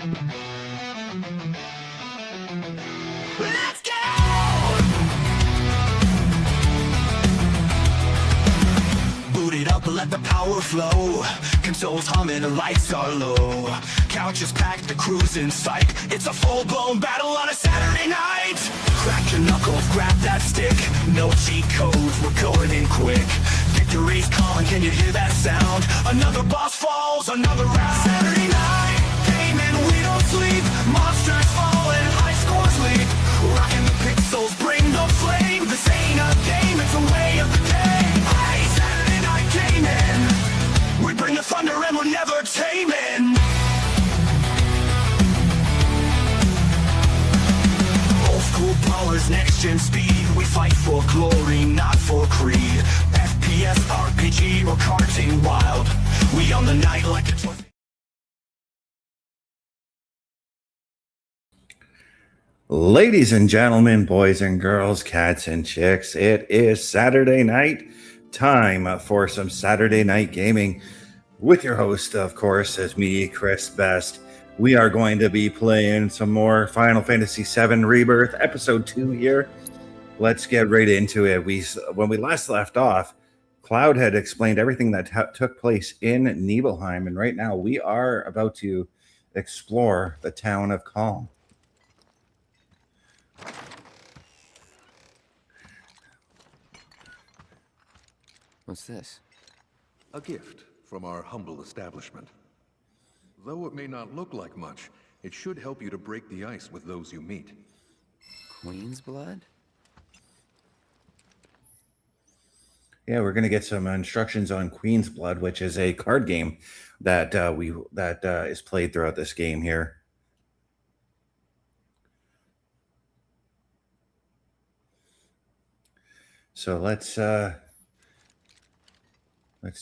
Let's go! Boot it up, let the power flow. Consoles humming, the lights are low. Couches packed, the crew's in sight. It's a full-blown battle on a Saturday night. Crack your knuckles, grab that stick. No cheat codes, we're going in quick. Victory's calling, can you hear that sound? Another boss falls, another round. Saturday night, gaming, we don't sleep. Monsters falling, high scores leap. Rocking the pixels, bring the flame. This ain't a game, it's a way of the day. Hey, Saturday night gaming. We bring the thunder and we're never taming. Old school powers, next gen speed. We fight for glory, not for creed. FPS, RPG, or karting wild. We own the night like a toy. Ladies and gentlemen, boys and girls, cats and chicks, it is Saturday night. Time for some Saturday night gaming with your host, of course, is me, Chris Best. We are going to be playing some more Final Fantasy VII Rebirth, Episode 2 here. Let's get right into it. When we last left off, Cloud had explained everything that took place in Nibelheim, and right now we are about to explore the town of Kalm. What's this? A gift from our humble establishment. Though it may not look like much, it should help you to break the ice with those you meet. Queen's blood? Yeah, we're going to get some instructions on Queen's Blood, which is a card game that is played throughout this game here. So let's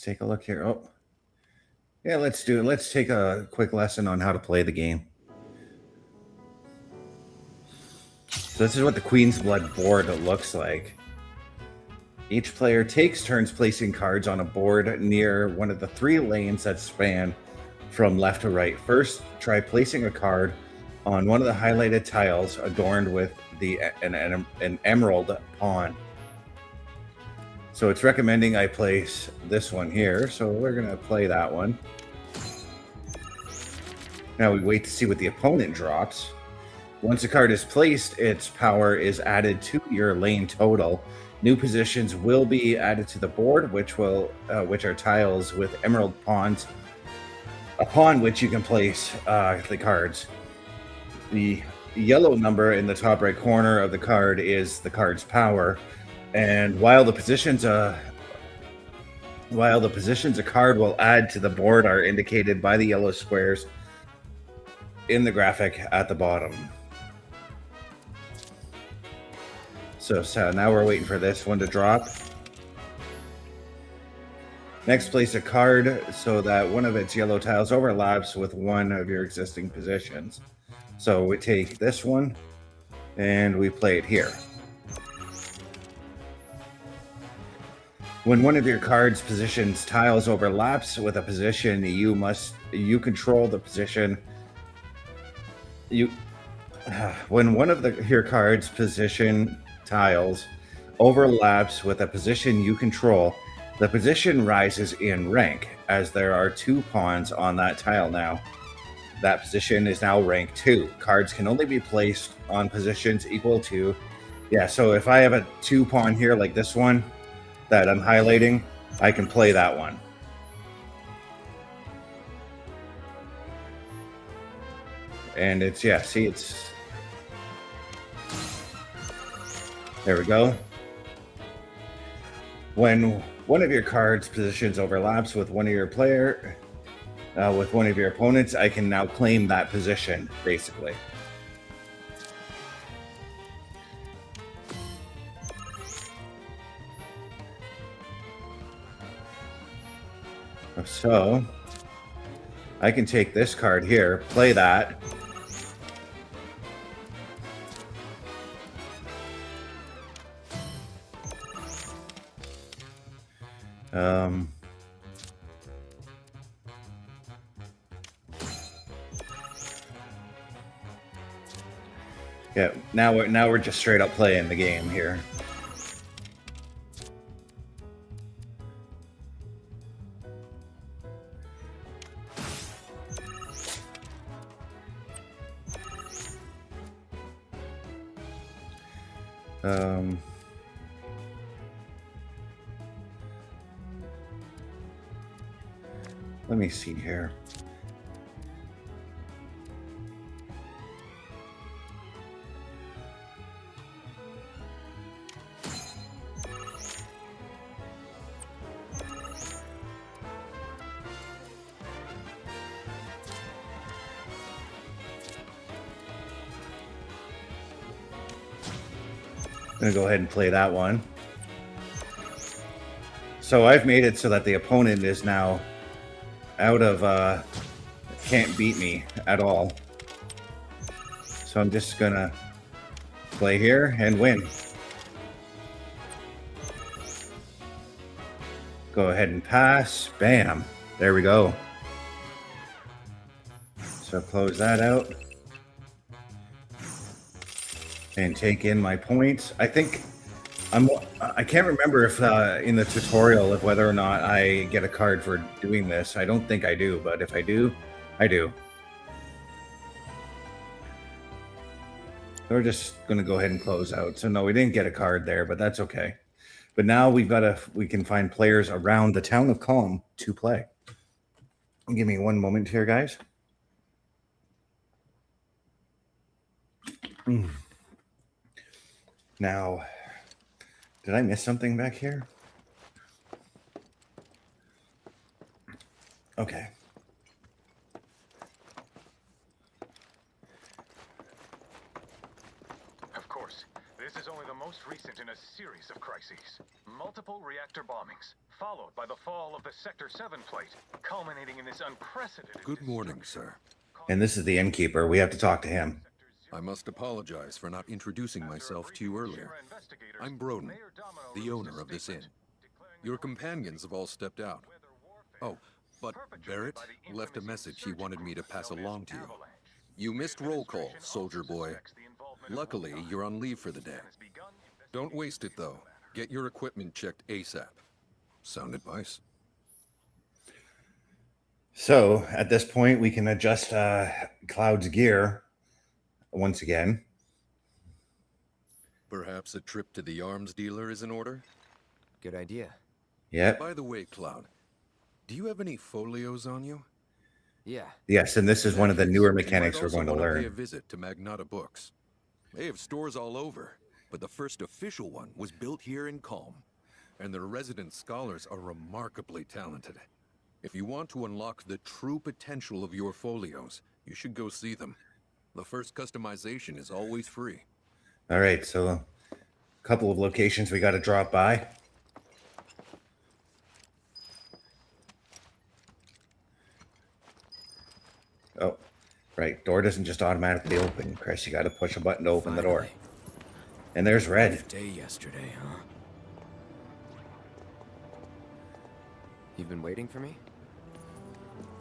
take a look here. Oh, yeah, let's take a quick lesson on how to play the game. So this is what the Queen's Blood board looks like. Each player takes turns placing cards on a board near one of the 3 lanes that span from left to right. First, try placing a card on one of the highlighted tiles adorned with an emerald pawn. So it's recommending I place this one here. So we're going to play that one. Now we wait to see what the opponent drops. Once a card is placed, its power is added to your lane total. New positions will be added to the board, which are tiles with emerald pawns, upon which you can place the cards. The yellow number in the top right corner of the card is the card's power, and while the positions a card will add to the board are indicated by the yellow squares in the graphic at the bottom. So now we're waiting for this one to drop. Next, place a card so that one of its yellow tiles overlaps with one of your existing positions. So we take this one and we play it here. When one of your card's position's tiles overlaps with a position, you control the position. When one of your card's position tiles overlaps with a position you control, the position rises in rank, as there are 2 pawns on that tile now. That position is now rank 2. Cards can only be placed on positions equal to... Yeah, so if I have a 2 pawn here, like this one, that I'm highlighting, I can play that one. And it's, yeah, see, it's... There we go. When one of your cards' positions overlaps with one of your opponents, I can now claim that position, basically. So I can take this card here, play that. Yeah, now we're just straight up playing the game here. Let me see here. I'm gonna go ahead and play that one. So I've made it so that the opponent is now out of can't beat me at all. So I'm just gonna play here and win. Go ahead and pass. Bam. There we go. So close that out. And take in my points. I think I can't remember if in the tutorial of whether or not I get a card for doing this. I don't think I do, but if I do, I do. So we're just gonna go ahead and close out. So no, we didn't get a card there, but that's okay. But now we can find players around the town of Kalm to play. Give me one moment here, guys. Now, did I miss something back here? Okay. Of course, this is only the most recent in a series of crises. Multiple reactor bombings, followed by the fall of the Sector 7 plate, culminating in this unprecedented... Good morning, sir. And this is the innkeeper. We have to talk to him. I must apologize for not introducing myself to you earlier. I'm Broden, the owner of this inn. Your companions have all stepped out. Oh, but Barrett left a message he wanted me to pass along to you. You missed roll call, soldier boy. Luckily, you're on leave for the day. Don't waste it, though. Get your equipment checked ASAP. Sound advice? So, at this point, we can adjust Cloud's gear once again. Perhaps a trip to the arms dealer is in order? Good idea. Yep. By the way, Cloud, do you have any folios on you? Yeah. Yes, and this is one of the newer mechanics You we're might going to also wanna pay a learn. visit to Magnata Books. They have stores all over, but the first official one was built here in Kalm, and their resident scholars are remarkably talented. If you want to unlock the true potential of your folios, you should go see them. The first customization is always free. All right, so a couple of locations we got to drop by. Oh, right. Door doesn't just automatically open. Chris, you got to push a button to open the door. Finally. And there's Red. Rough day yesterday, huh? You've been waiting for me?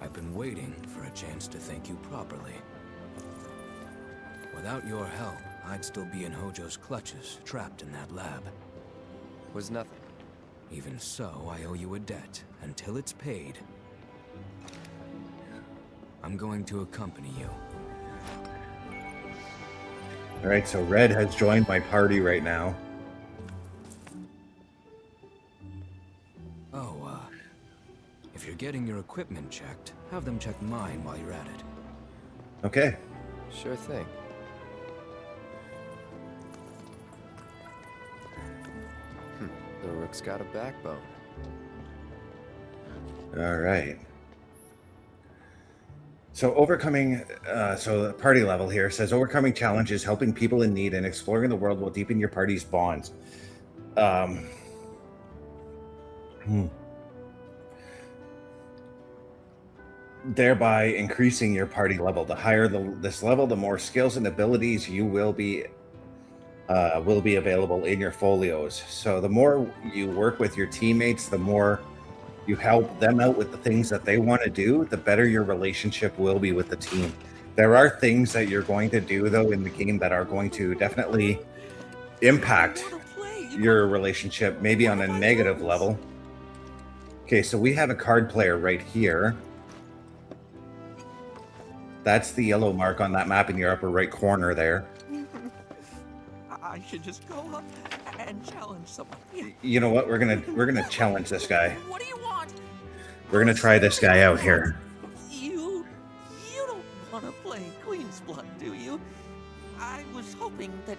I've been waiting for a chance to thank you properly. Without your help, I'd still be in Hojo's clutches, trapped in that lab. Was nothing. Even so, I owe you a debt until it's paid. I'm going to accompany you. All right, so Red has joined my party right now. Oh, if you're getting your equipment checked, have them check mine while you're at it. Okay. Sure thing. The rook's got a backbone. All right. So overcoming, so the party level here says overcoming challenges, helping people in need, and exploring the world will deepen your party's bonds. Thereby increasing your party level. The higher this level, the more skills and abilities you will be available in your folios. So the more you work with your teammates, the more you help them out with the things that they want to do, the better your relationship will be with the team. There are things that you're going to do, though, in the game that are going to definitely impact your relationship, maybe on a negative level. Okay, so we have a card player right here. That's the yellow mark on that map in your upper right corner there. I should just go up and challenge someone. You know what? We're gonna challenge this guy. What do you want? We're gonna try this guy out here. You don't want to play Queen's Blood, do you? I was hoping that...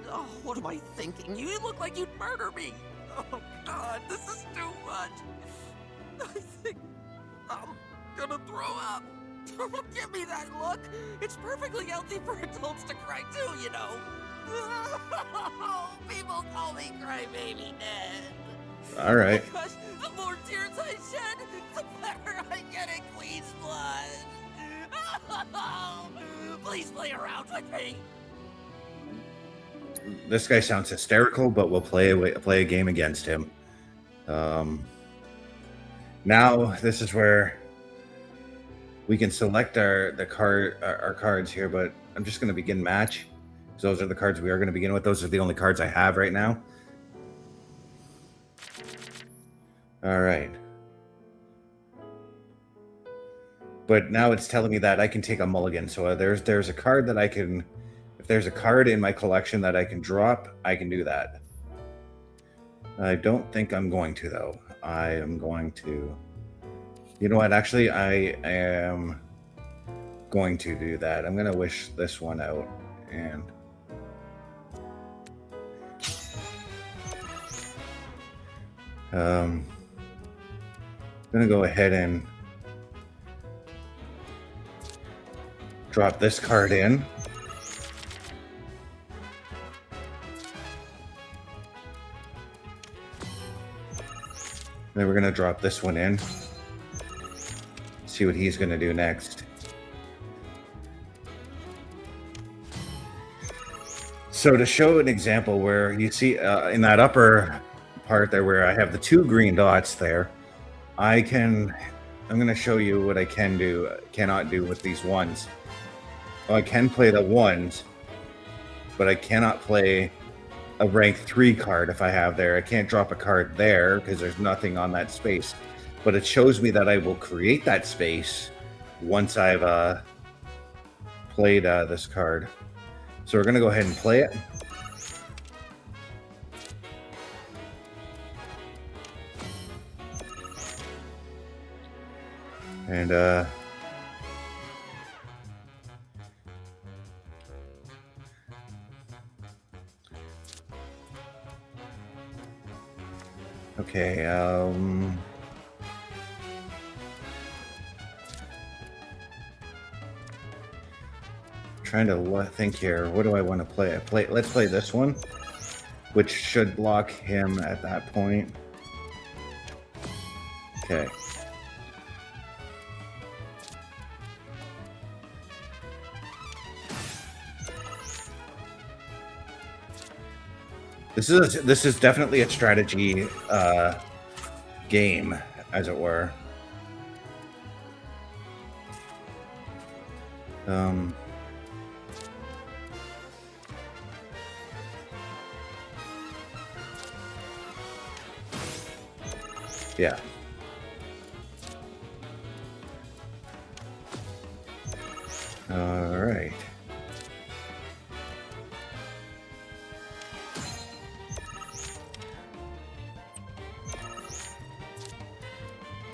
Oh, what am I thinking? You look like you'd murder me. Oh, God, this is too much. I think I'm gonna throw up. Don't give me that look. It's perfectly healthy for adults to cry too, you know. People call me Crybaby Ned. All right. Because the more tears I shed, the better I get at Queen's Blood. Please play around with me. This guy sounds hysterical, but we'll play a game against him. Now this is where we can select our cards here, but I'm just going to begin match. So those are the cards we are going to begin with. Those are the only cards I have right now. All right. But now it's telling me that I can take a mulligan. So there's a card that I can, if there's a card in my collection that I can drop, I can do that. I don't think I'm going to, though. I am going to, you know what? Actually, I am going to do that. I'm going to wish this one out, and I'm going to go ahead and drop this card in. Then we're going to drop this one in. See what he's going to do next. So to show an example where you see in that upper part there where I have the two green dots there, I'm going to show you what I cannot do with these ones. Well, I can play the ones, but I cannot play a rank 3 card if I have there. I can't drop a card there because there's nothing on that space. But it shows me that I will create that space once I've played this card. So we're going to go ahead and play it. And okay, trying to think here. What do I want to play? Let's play this one, which should block him at that point. Okay. This is definitely a strategy game, as it were. Yeah. All right.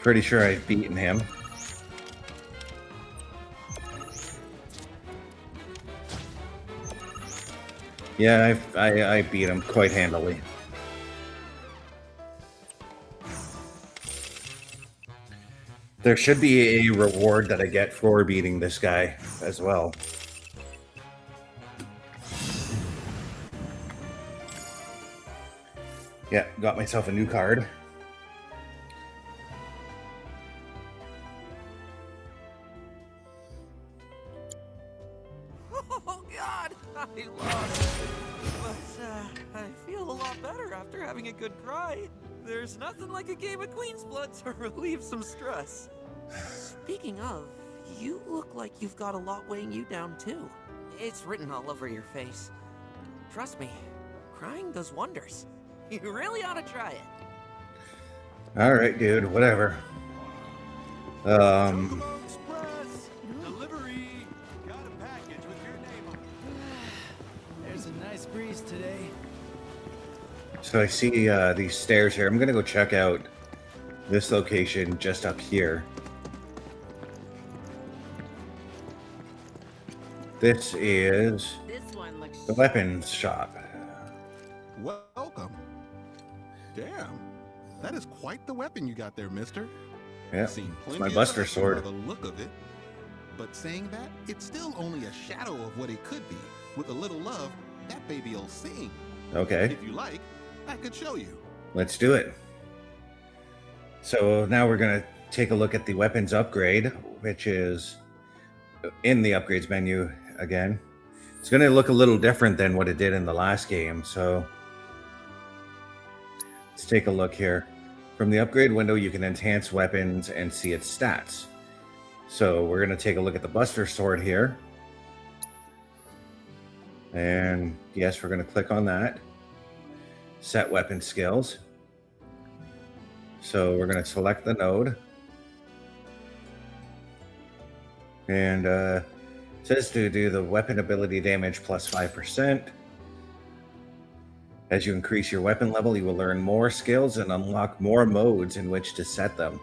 Pretty sure I've beaten him. Yeah, I beat him quite handily. There should be a reward that I get for beating this guy as well. Yeah, got myself a new card. Oh, God! I lost. But, I feel a lot better after having a good cry. There's nothing like a game of Queen's Blood to relieve some stress. Speaking of, You look like you've got a lot weighing you down, too. It's written all over your face. Trust me, crying does wonders. You really ought to try it. All right, dude, whatever. Chocobo Express! Delivery! Got a package with your name on it. There's a nice breeze today. So I see these stairs here. I'm gonna go check out this location just up here. This is This one looks the weapons shop. Welcome. Damn, that is quite the weapon you got there, mister. Yeah, Seen it's plenty my of Buster action sword. by the look of it. But saying that, it's still only a shadow of what it could be. With a little love, that baby'll sing. Okay, If you like, I could show you. let's do it. So now we're gonna take a look at the weapons upgrade, which is in the upgrades menu again. It's gonna look a little different than what it did in the last game, so let's take a look here. From the upgrade window, you can enhance weapons and see its stats. So we're going to take a look at the Buster Sword here. And yes, we're going to click on that. Set weapon skills. So we're going to select the node. And it says to do the weapon ability damage plus 5%. As you increase your weapon level, you will learn more skills and unlock more modes in which to set them,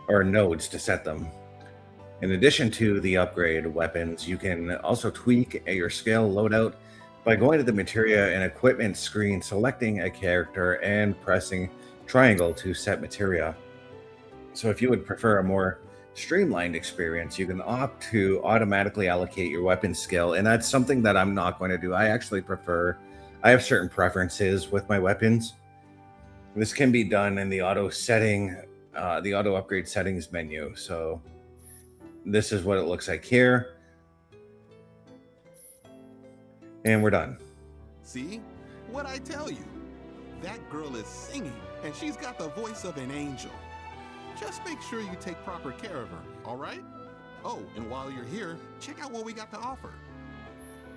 or nodes to set them. In addition to the upgrade weapons, you can also tweak your skill loadout by going to the materia and equipment screen, selecting a character, and pressing triangle to set materia. So if you would prefer a more streamlined experience, you can opt to automatically allocate your weapon skill, and that's something that I'm not going to do. I actually prefer I have certain preferences with my weapons. This can be done in the auto upgrade settings menu. So this is what it looks like here. And we're done. See? What I tell you? That girl is singing, and she's got the voice of an angel. Just make sure you take proper care of her, all right? Oh, and while you're here, check out what we got to offer.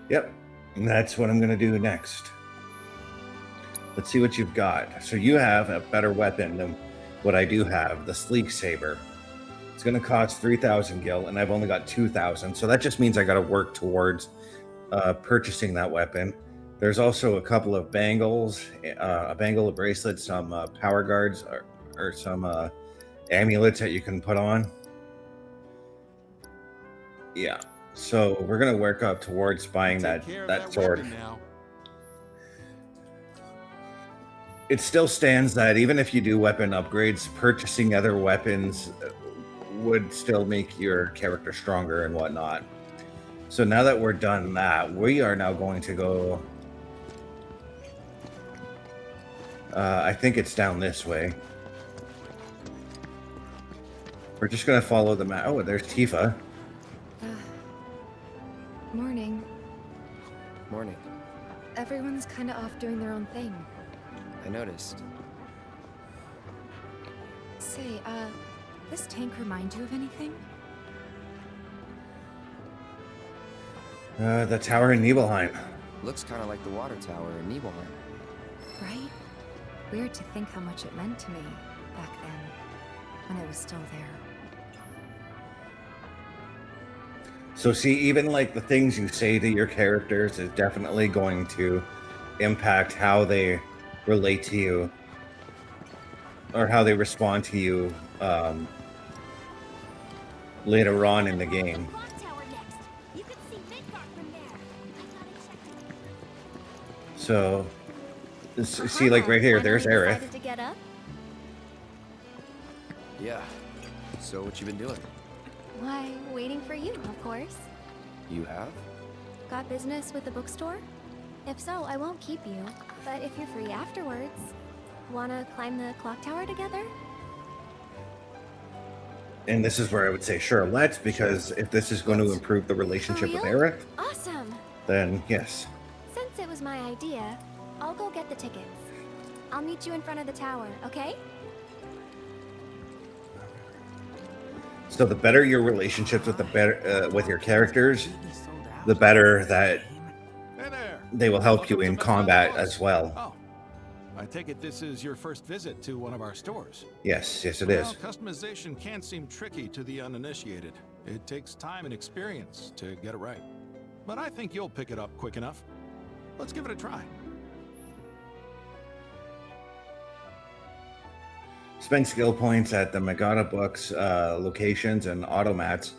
Yep. And that's what I'm going to do next. Let's see what you've got. So you have a better weapon than what I do have, the Sleek Saber. It's going to cost 3,000 gil, and I've only got 2,000. So that just means I got to work towards purchasing that weapon. There's also a couple of bangles, a bangle, a bracelet, some power guards, or some amulets that you can put on. Yeah. So we're gonna work up towards buying that sword. Now. It still stands that even if you do weapon upgrades, purchasing other weapons would still make your character stronger and whatnot. So now that we're done that, we are now going to go. I think it's down this way. We're just gonna follow the map. Oh, there's Tifa. Morning. Morning. Everyone's kind of off doing their own thing. I noticed. Say, this tank remind you of anything? The tower in Nibelheim. Looks kind of like the water tower in Nibelheim. Right? Weird to think how much it meant to me back then, when it was still there. So see, even like the things you say to your characters is definitely going to impact how they relate to you or how they respond to you later on in the game. So, see, like right here, there's Aerith. To get up? Yeah. So what you been doing? Why, waiting for you, of course. You have? Got business with the bookstore? If so, I won't keep you. But if you're free afterwards, wanna climb the clock tower together? And this is where I would say, sure, let's, because if this is going to improve the relationship with real? Aerith, Awesome! then yes. Since it was my idea, I'll go get the tickets. I'll meet you in front of the tower, okay? So the better your relationships with with your characters, the better that Hey there. they will help you in Welcome to Best Buy combat Plus. as well. Oh, I take it this is your first visit to one of our stores. Yes, it Well, is. customization can seem tricky to the uninitiated. It takes time and experience to get it right. But I think you'll pick it up quick enough. Let's give it a try. Spend skill points at the Megata Books locations and automats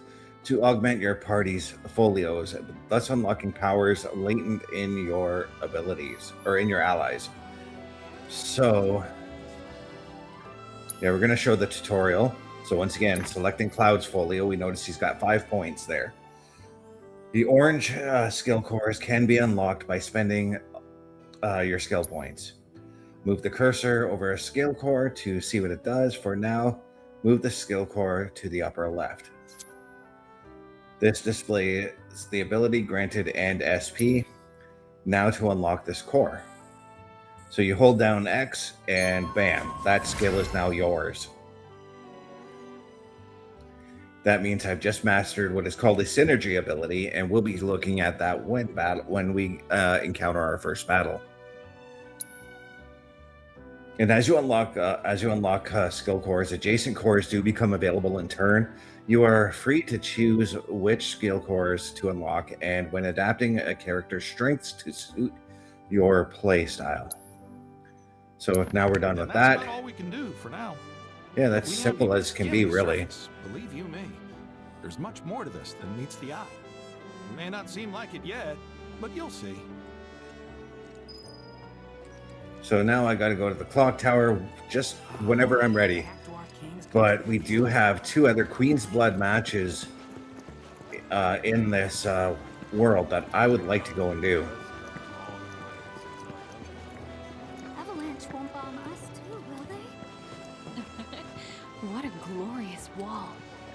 to augment your party's folios, thus unlocking powers latent in your abilities or in your allies. So, yeah, we're going to show the tutorial. So once again, selecting Cloud's folio, we notice he's got 5 points there. The orange skill cores can be unlocked by spending your skill points. Move the cursor over a skill core to see what it does. For now, move the skill core to the upper left. This displays the ability granted and SP. Now to unlock this core. So you hold down X and bam, that skill is now yours. That means I've just mastered what is called a synergy ability, and we'll be looking at that when we encounter our first battle. And as you unlock skill cores, adjacent cores do become available in turn. You are free to choose which skill cores to unlock, and when adapting a character's strengths to suit your playstyle. So now we're done with that. That's about all we can do for now. Yeah, that's We simple haven't as can skimmed be, the really. surface, believe you me. There's much more to this than meets the eye. It may not seem like it yet, but you'll see. So now I got to go to the clock tower just whenever I'm ready. But we do have 2 other Queen's Blood matches in this world that I would like to go and do. Avalanche won't bomb us too, will they? What a glorious wall,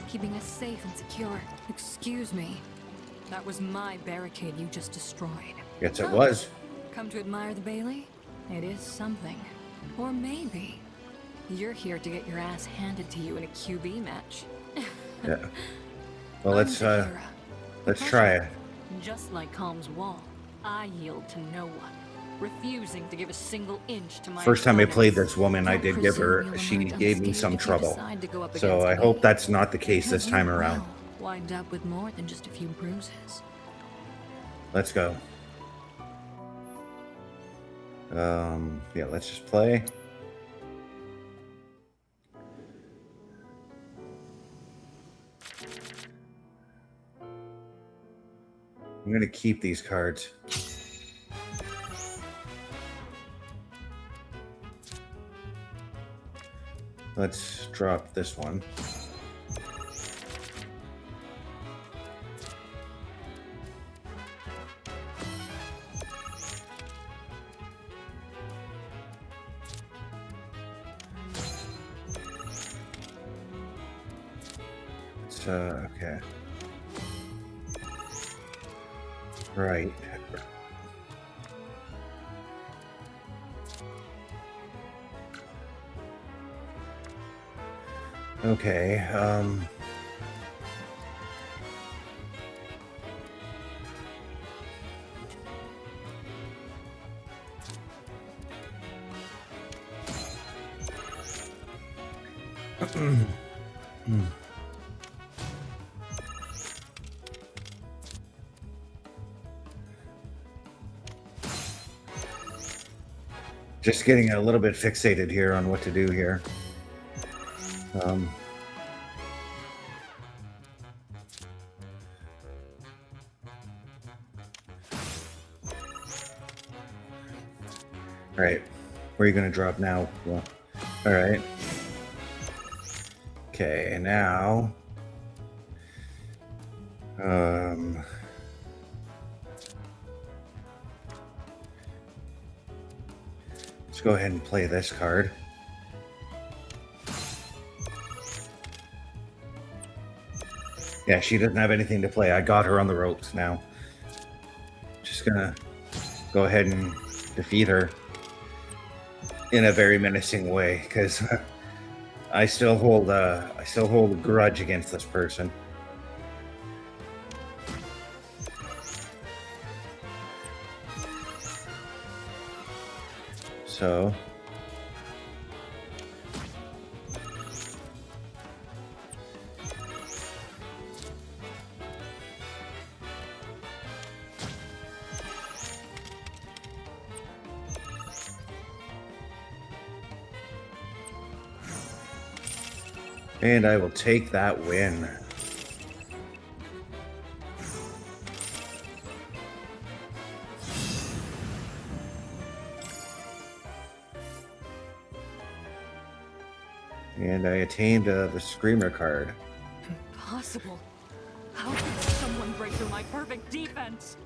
keeping us safe and secure. Excuse me. That was my barricade you just destroyed. Yes, it was. Come to admire the Bailey? It is something. Or maybe you're here to get your ass handed to you in a QB match. Yeah. Well, let's I'm Zahira. try it. Just like Kalm's wall, I yield to no one, refusing to give a single inch to my First time I played opponents. this woman, I Don't did give her. presume She you'll learn gave me unscathed some if you trouble. decide to go up So against I me. hope that's not the case this Because time you around. will wind up with more than just a few bruises. Let's go. Yeah, let's just play. I'm gonna keep these cards. Let's drop this one. Okay. Right. Okay, just getting a little bit fixated here on what to do here. All right, where are you going to drop now? Well, all right. Okay, now, let's go ahead and play this card. Yeah, she doesn't have anything to play. I got her on the ropes now. Just gonna go ahead and defeat her in a very menacing way, because I still hold a grudge against this person. So and I will take that win. And I attained the Screamer card. Impossible. How could someone break through my perfect defense?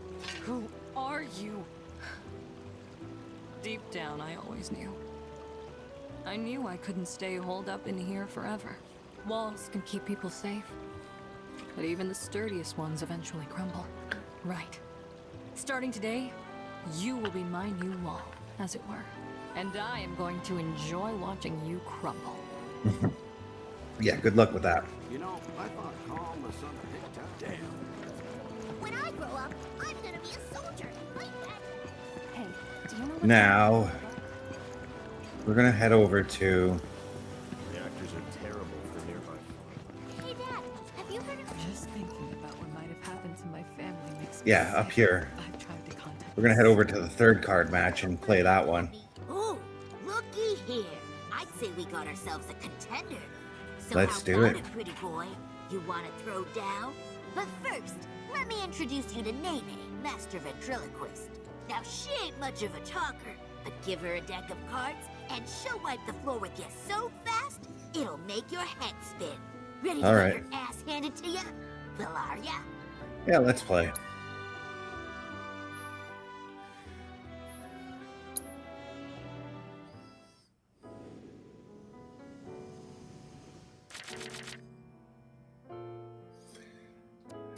Who are you? Deep down, I always knew. I knew I couldn't stay holed up in here forever. Walls can keep people safe, but even the sturdiest ones eventually crumble. Right. Starting today, you will be my new wall, as it were. And I am going to enjoy watching you crumble. Yeah, good luck with that. You know, I thought Kalm was on a big town. Damn. When I grow up, I'm gonna be a soldier. Like that. Hey, do you know what Now we're gonna head over to. Reactors are terrible for nearby. Hey, Dad, have you heard of... Just thinking about what might have happened to my family makes me Yeah, up sick. here. I've tried to contact We're gonna head over to the third card match and play that one. Oh, looky here. I'd say we got ourselves a contender. So Let's how do about it. Pretty boy? You want to throw down? But first, let me introduce you to Nene, Master Ventriloquist. Now, she ain't much of a talker, but give her a deck of cards, and she'll wipe the floor with you so fast, it'll make your head spin. Ready to All get right. your ass handed to you? Well, are ya? Yeah, let's play.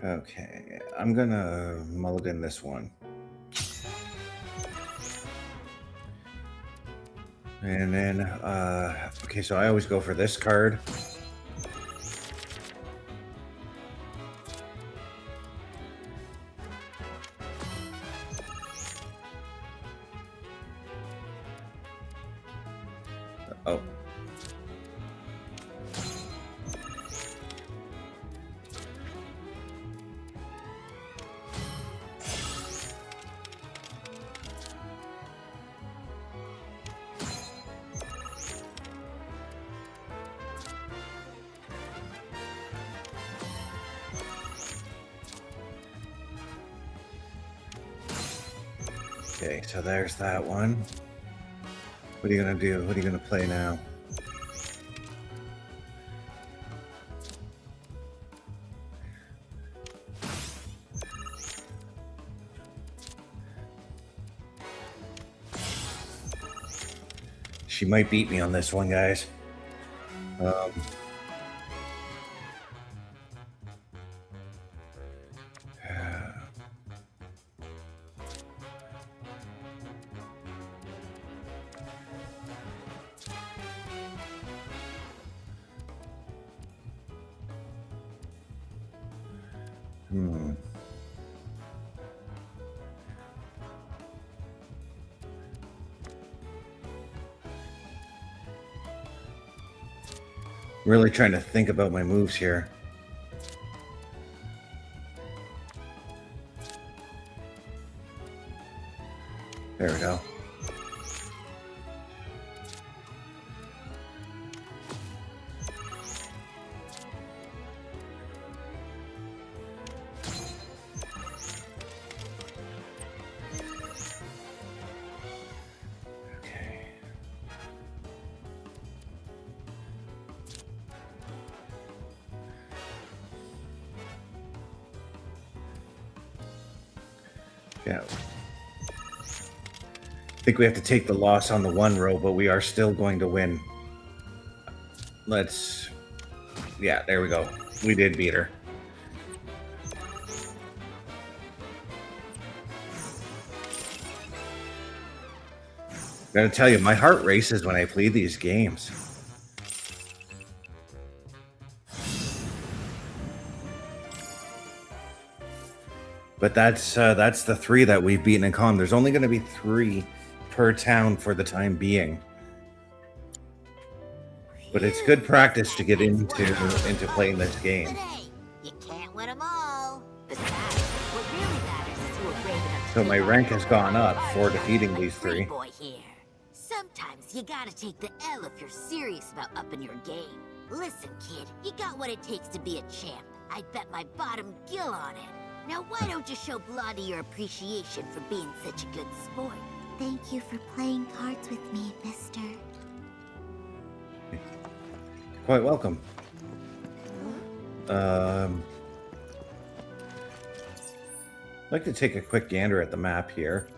Okay, I'm gonna mulligan this one. And then, okay, so I always go for this card. Oh. Okay, so there's that one. What are you gonna do? What are you gonna play now? She might beat me on this one, guys. Really trying to think about my moves here. There we go. Okay. Yeah. I think we have to take the loss on the one row, but we are still going to win. Let's... Yeah, there we go. We did beat her. Gotta tell you, my heart races when I play these games. But that's the 3 that we've beaten in Kalm. There's only going to be 3 per town for the time being. But it's good practice to get into playing this game. But hey, you can't win them all. Besides, what really matters is who are brave enough to So my take rank on has gone up the for defeating these 3. boy here. Sometimes you gotta take the L if you're serious about upping your game. Listen, kid, you got what it takes to be a champ. I'd bet my bottom gill on it. Now why don't you show Blondie your appreciation for being such a good sport? Thank you for playing cards with me, mister. Quite welcome. I'd like to take a quick gander at the map here.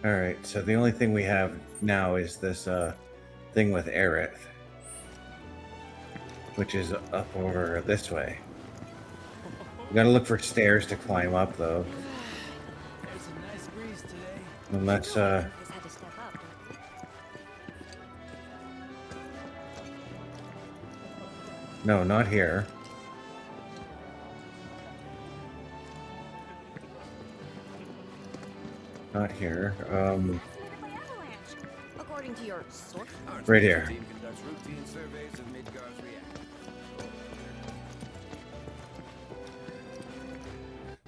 Alright, so the only thing we have now is this thing with Aerith, which is up over this way. We gotta look for stairs to climb up, though. Unless, no, not here. Not here. According to your source. Right here.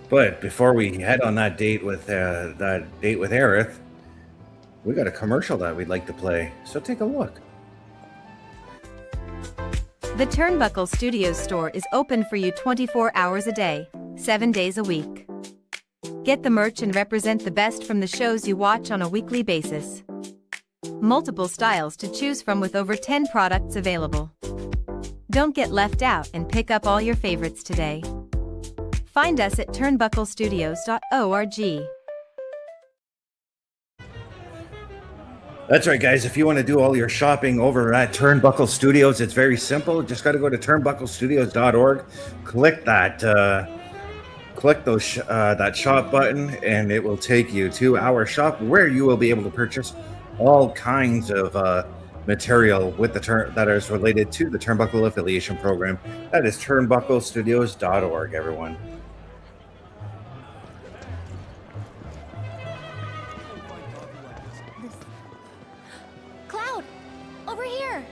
But before we head on that date with Aerith, we got a commercial that we'd like to play. So take a look. The Turnbuckle Studios store is open for you 24 hours a day, 7 days a week. Get the merch and represent the best from the shows you watch on a weekly basis. Multiple styles to choose from with over 10 products available. Don't get left out and pick up all your favorites today. Find us at turnbucklestudios.org. That's right, guys. If you want to do all your shopping over at Turnbuckle Studios, it's very simple. Just got to go to turnbucklestudios.org, click that that shop button, and it will take you to our shop where you will be able to purchase all kinds of material with that is related to the Turnbuckle affiliation program. That is turnbucklestudios.org, everyone. Cloud! Over here!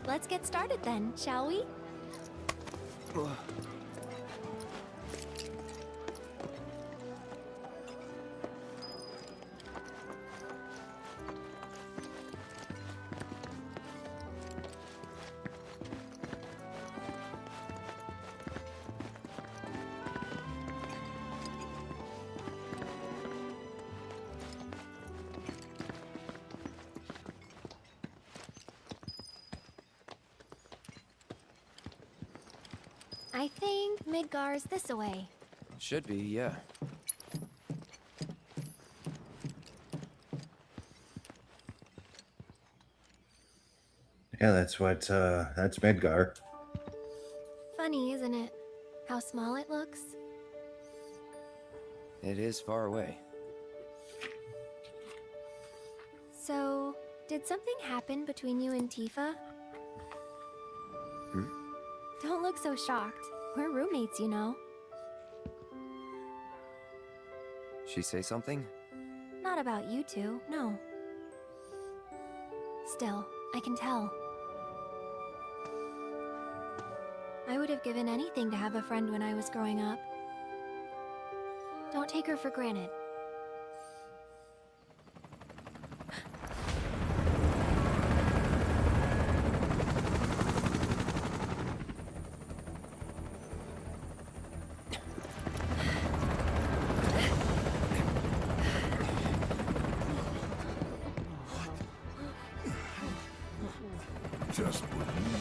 Let's get started then, shall we? I think Midgar's this way. Should be, yeah. Yeah, that's Midgar. Funny, isn't it? How small it looks. It is far away. So, did something happen between you and Tifa? Don't look so shocked. We're roommates, you know. She say something? Not about you two, no. Still, I can tell. I would have given anything to have a friend when I was growing up. Don't take her for granted. Just what we need.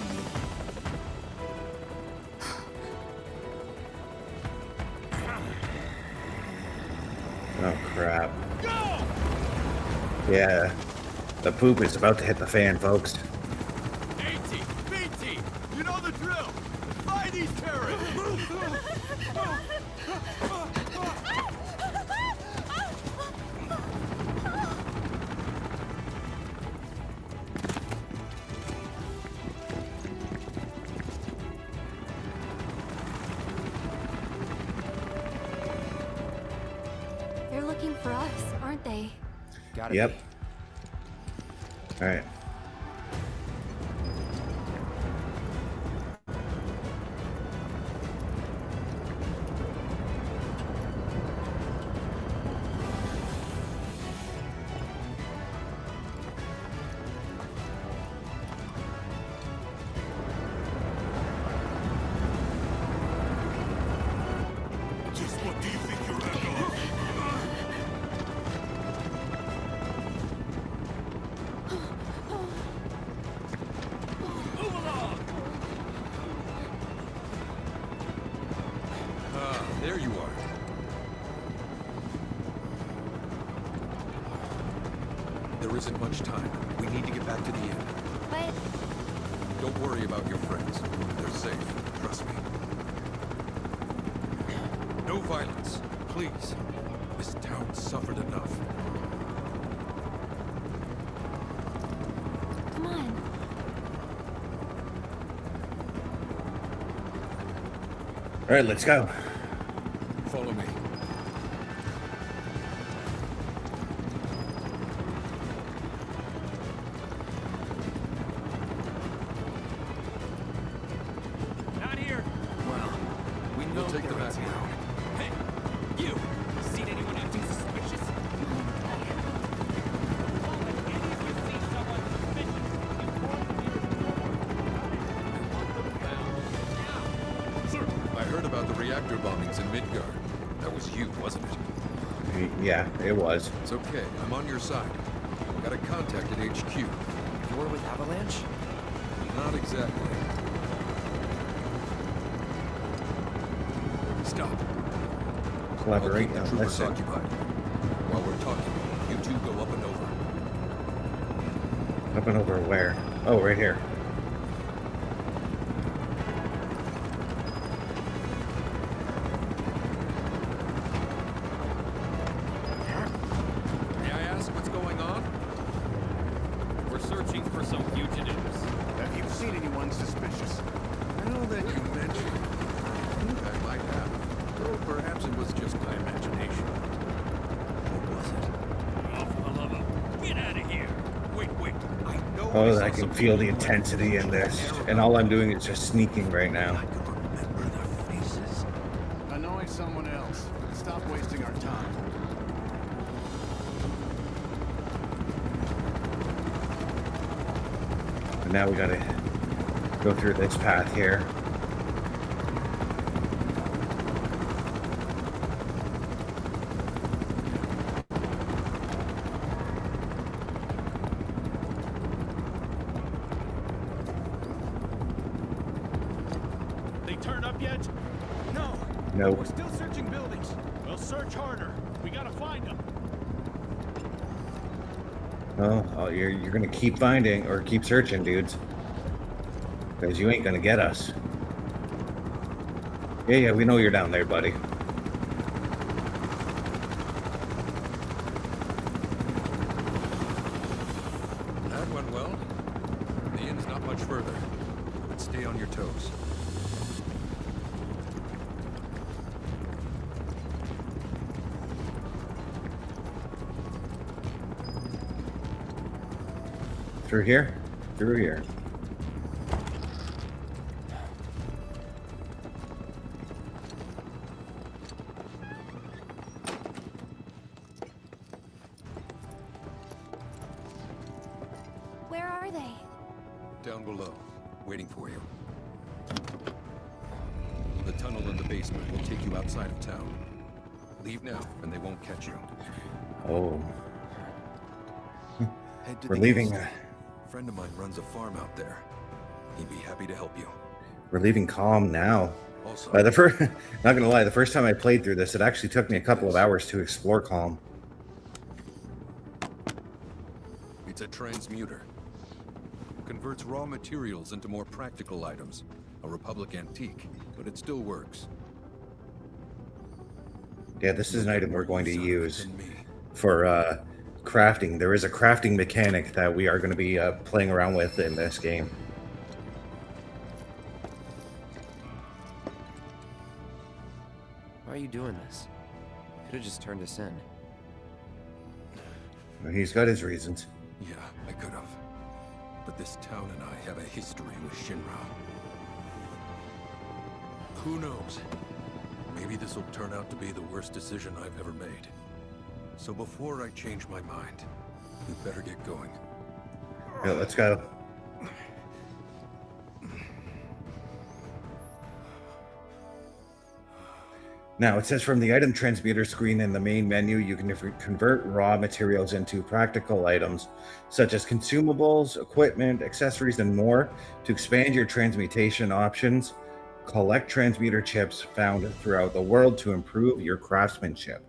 Oh, crap. Yeah, the poop is about to hit the fan, folks. AT, BT, you know the drill. Find these terrorists. They're looking for us, aren't they? Gotta Yep. be. All right. Just what do you think you're at? Move along. Ah, there you are. There isn't much time. We need to get back to the inn. But Don't worry about your friends. They're safe. Trust me. No violence, please. This town suffered enough. come on. All right, let's go. Follow me. Not here. Well, we know We'll take the they're back in now. town. Hey, you. Seen anyone acting suspicious? I heard about the reactor bombings in Midgard. That was you, wasn't it? Yeah, it was. It's okay. I'm on your side. Got a contact at HQ. You were with Avalanche? Not exactly. Stop. Collaborate. I'll keep the Oh, troopers that's it. occupied. While we're talking, you two go up and over. Up and over where? Oh, right here. May I ask what's going on? We're searching for some fugitives. Have you seen anyone suspicious? Now that you mention it, I think I might have. Though perhaps it was just my imagination. What was it? Oh, for the love of... Get out of here. Wait. I know Oh, saw I can some feel the people intensity in this, arrow. and all I'm doing is just sneaking right I now. could remember their faces. Annoy someone else. Stop wasting our time. And now we gotta go through this path here. They turned up yet? No. Nope. We're still searching buildings. We'll search harder. We gotta find them. Oh, you're gonna keep finding or keep searching, dudes, because you ain't gonna get us. Yeah, we know you're down there, buddy. That went well. The inn's not much further, but stay on your toes. Through here? Through here. Where are they? Down below, waiting for you. The tunnel in the basement will take you outside of town. Leave now, and they won't catch you. Oh, Head to we're the leaving. east. A friend of mine runs a farm out there. He'd be happy to help you. We're leaving Kalm now. Also, The first, not gonna lie, the first time I played through this, it actually took me a couple of hours to explore Kalm. it's a transmuter. Converts raw materials into more practical items. A Republic antique, but it still works. Yeah, this is an item we're going to Use out of it use than me. for crafting. There is a crafting mechanic that we are going to be playing around with in this game. Why are you doing this? Could have just turned us in. He's got his reasons. Yeah, I could have. But this town and I have a history with Shinra. Who knows? Maybe this will turn out to be the worst decision I've ever made. So before I change my mind, we better get going. Yeah, let's go. Now, it says from the item transmuter screen in the main menu, you can convert raw materials into practical items, such as consumables, equipment, accessories, and more. To expand your transmutation options, collect transmuter chips found throughout the world to improve your craftsmanship.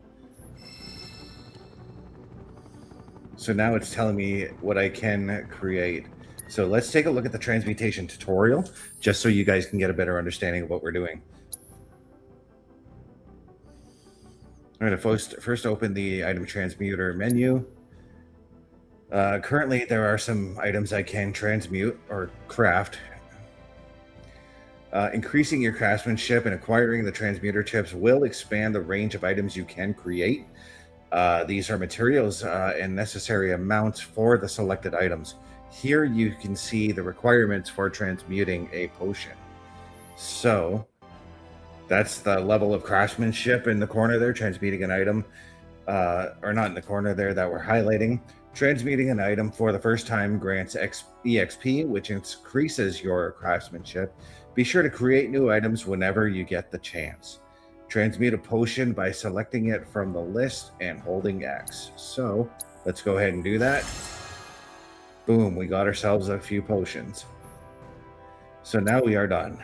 So now it's telling me what I can create. So let's take a look at the transmutation tutorial, just so you guys can get a better understanding of what we're doing. I'm going to first open the item transmuter menu. Currently, there are some items I can transmute or craft. Increasing your craftsmanship and acquiring the transmuter chips will expand the range of items you can create. These are materials and necessary amounts for the selected items. Here you can see the requirements for transmuting a potion. So that's the level of craftsmanship in the corner there, transmuting an item, or not in the corner there that we're highlighting. Transmuting an item for the first time grants EXP, which increases your craftsmanship. Be sure to create new items whenever you get the chance. Transmute a potion by selecting it from the list and holding X. So let's go ahead and do that. Boom, we got ourselves a few potions. So now we are done.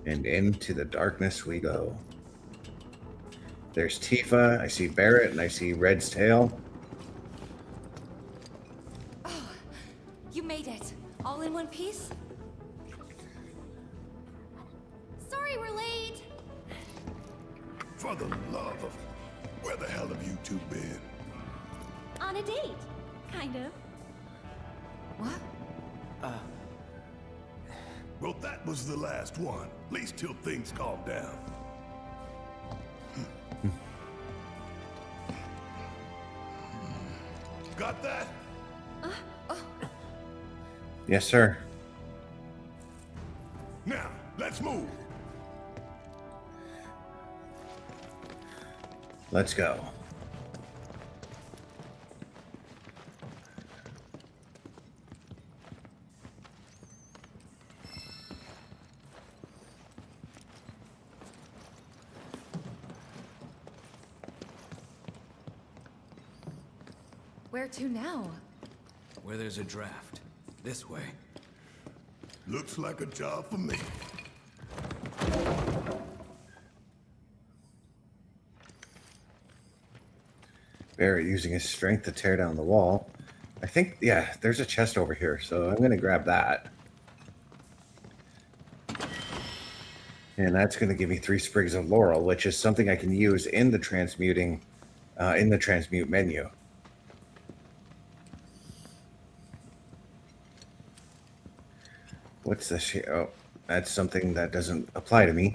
And into the darkness we go. There's Tifa, I see Barrett, and I see Red's tail. Oh, you made it. All in one piece? Sorry we're late. For the love of... Where the hell have you two been? On a date. Kind of. What? Well, that was the last one. At least till things calm down. Got that? Yes, sir. Now, let's move. Let's go. Where to now? Where there's a draft. This way. Looks like a job for me. Barrett using his strength to tear down the wall. I think, yeah, there's a chest over here, so I'm going to grab that. And that's going to give me 3 sprigs of laurel, which is something I can use in the transmute menu. What's this here? Oh, that's something that doesn't apply to me.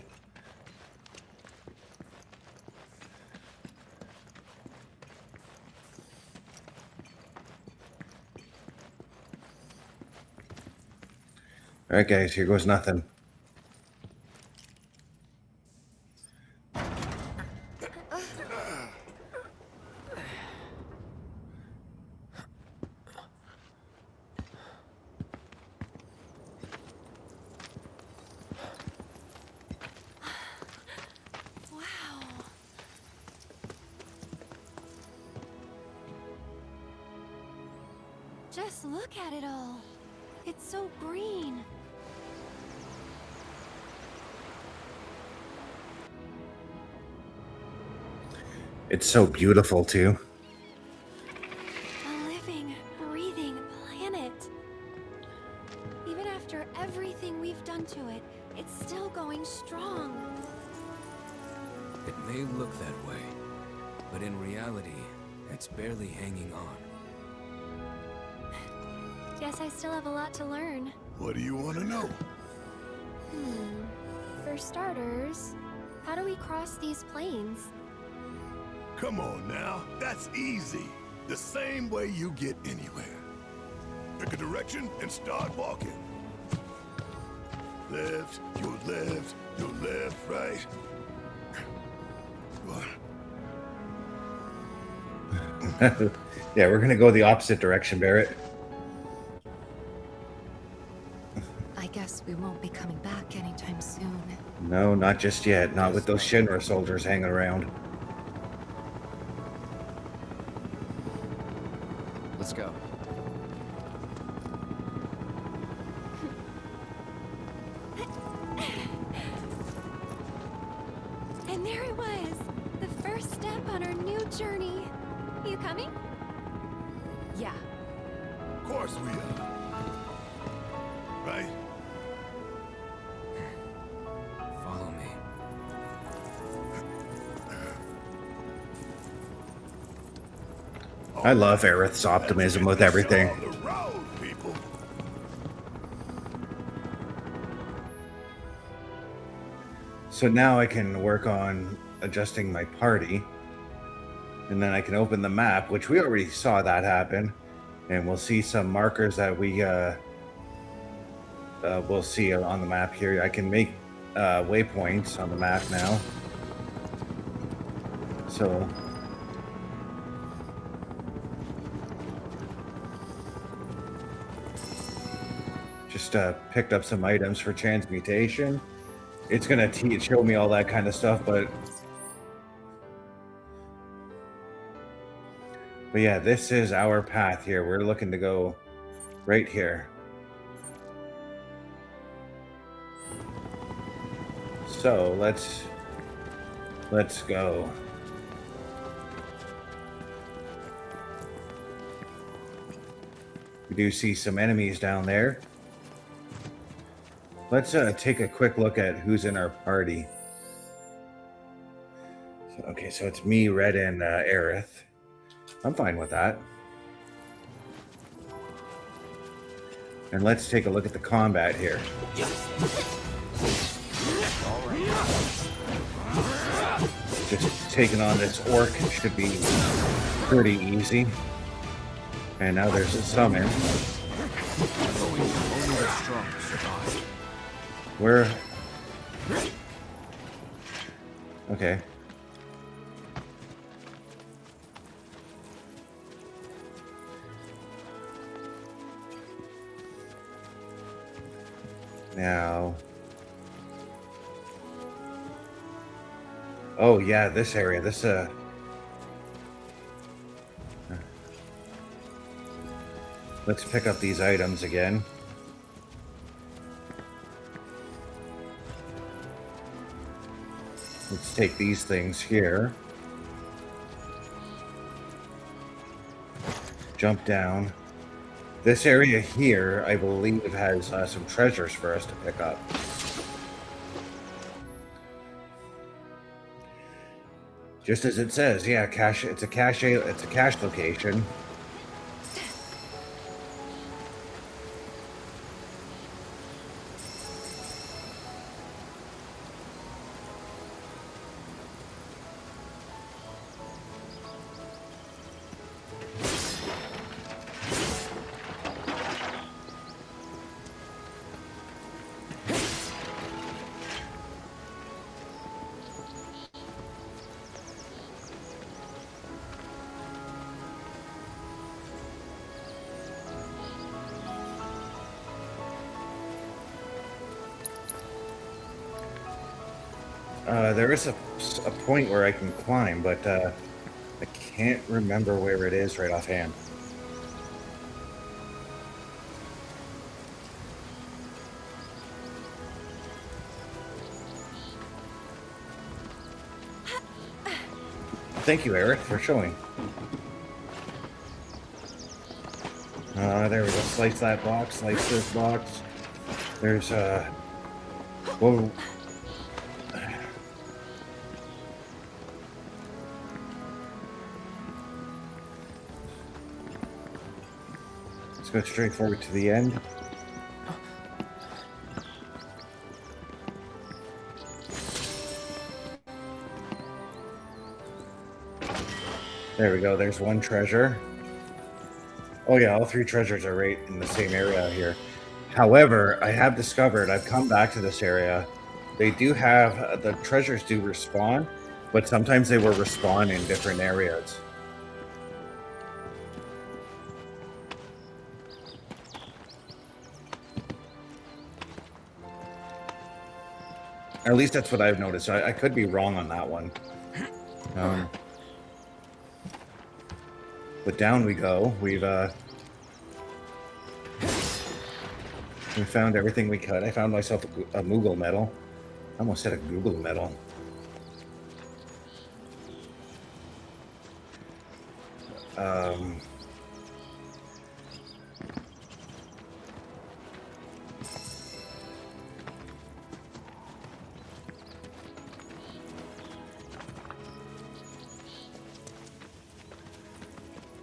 All right, guys, here goes nothing. Just look at it all. It's so green. It's so beautiful too. A living, breathing planet. Even after everything we've done to it, it's still going strong. It may look that way, but in reality, it's barely hanging on. Guess I still have a lot to learn. What do you want to know? For starters, how do we cross these plains? Come on now, that's easy. The same way you get anywhere. Pick a direction and start walking. Left, your left, your left, right. Yeah, we're gonna go the opposite direction, Barrett. I guess we won't be coming back anytime soon. No, not just yet. Not with those Shinra soldiers hanging around. Let's go. And there it was, the first step on our new journey. You coming? Yeah. Of course we are. Right? Follow me. I love Aerith's optimism with everything. On the road, people. So now I can work on adjusting my party. And then I can open the map, which we already saw that happen. And we'll see some markers that we'll see on the map here. I can make waypoints on the map now. So just picked up some items for transmutation. It's gonna show me all that kind of stuff, but yeah, this is our path here. We're looking to go right here. So let's go. We do see some enemies down there. Let's take a quick look at who's in our party. Okay, so it's me, Red, and Aerith. I'm fine with that. And let's take a look at the combat here. Just taking on this orc should be pretty easy. And now there's a summon. Only the strong survive. Where? Okay. Now. Oh yeah, this area. This let's pick up these items again. Let's take these things here. Jump down. This area here, I believe, has some treasures for us to pick up. Just as it says, yeah, cache. It's a cache location. There is a point where I can climb, but I can't remember where it is right offhand. thank you, Eric, for showing. There we go. Slice that box. Slice this box. There's whoa. Let's go straight forward to the end. There we go. There's one treasure. Oh yeah, all 3 treasures are right in the same area here. However, I have discovered, I've come back to this area, they do have, the treasures do respawn, but sometimes they will respawn in different areas. Or at least that's what I've noticed. I could be wrong on that one. But down we go. We found everything we could. I found myself a Moogle medal. I almost said a Google medal.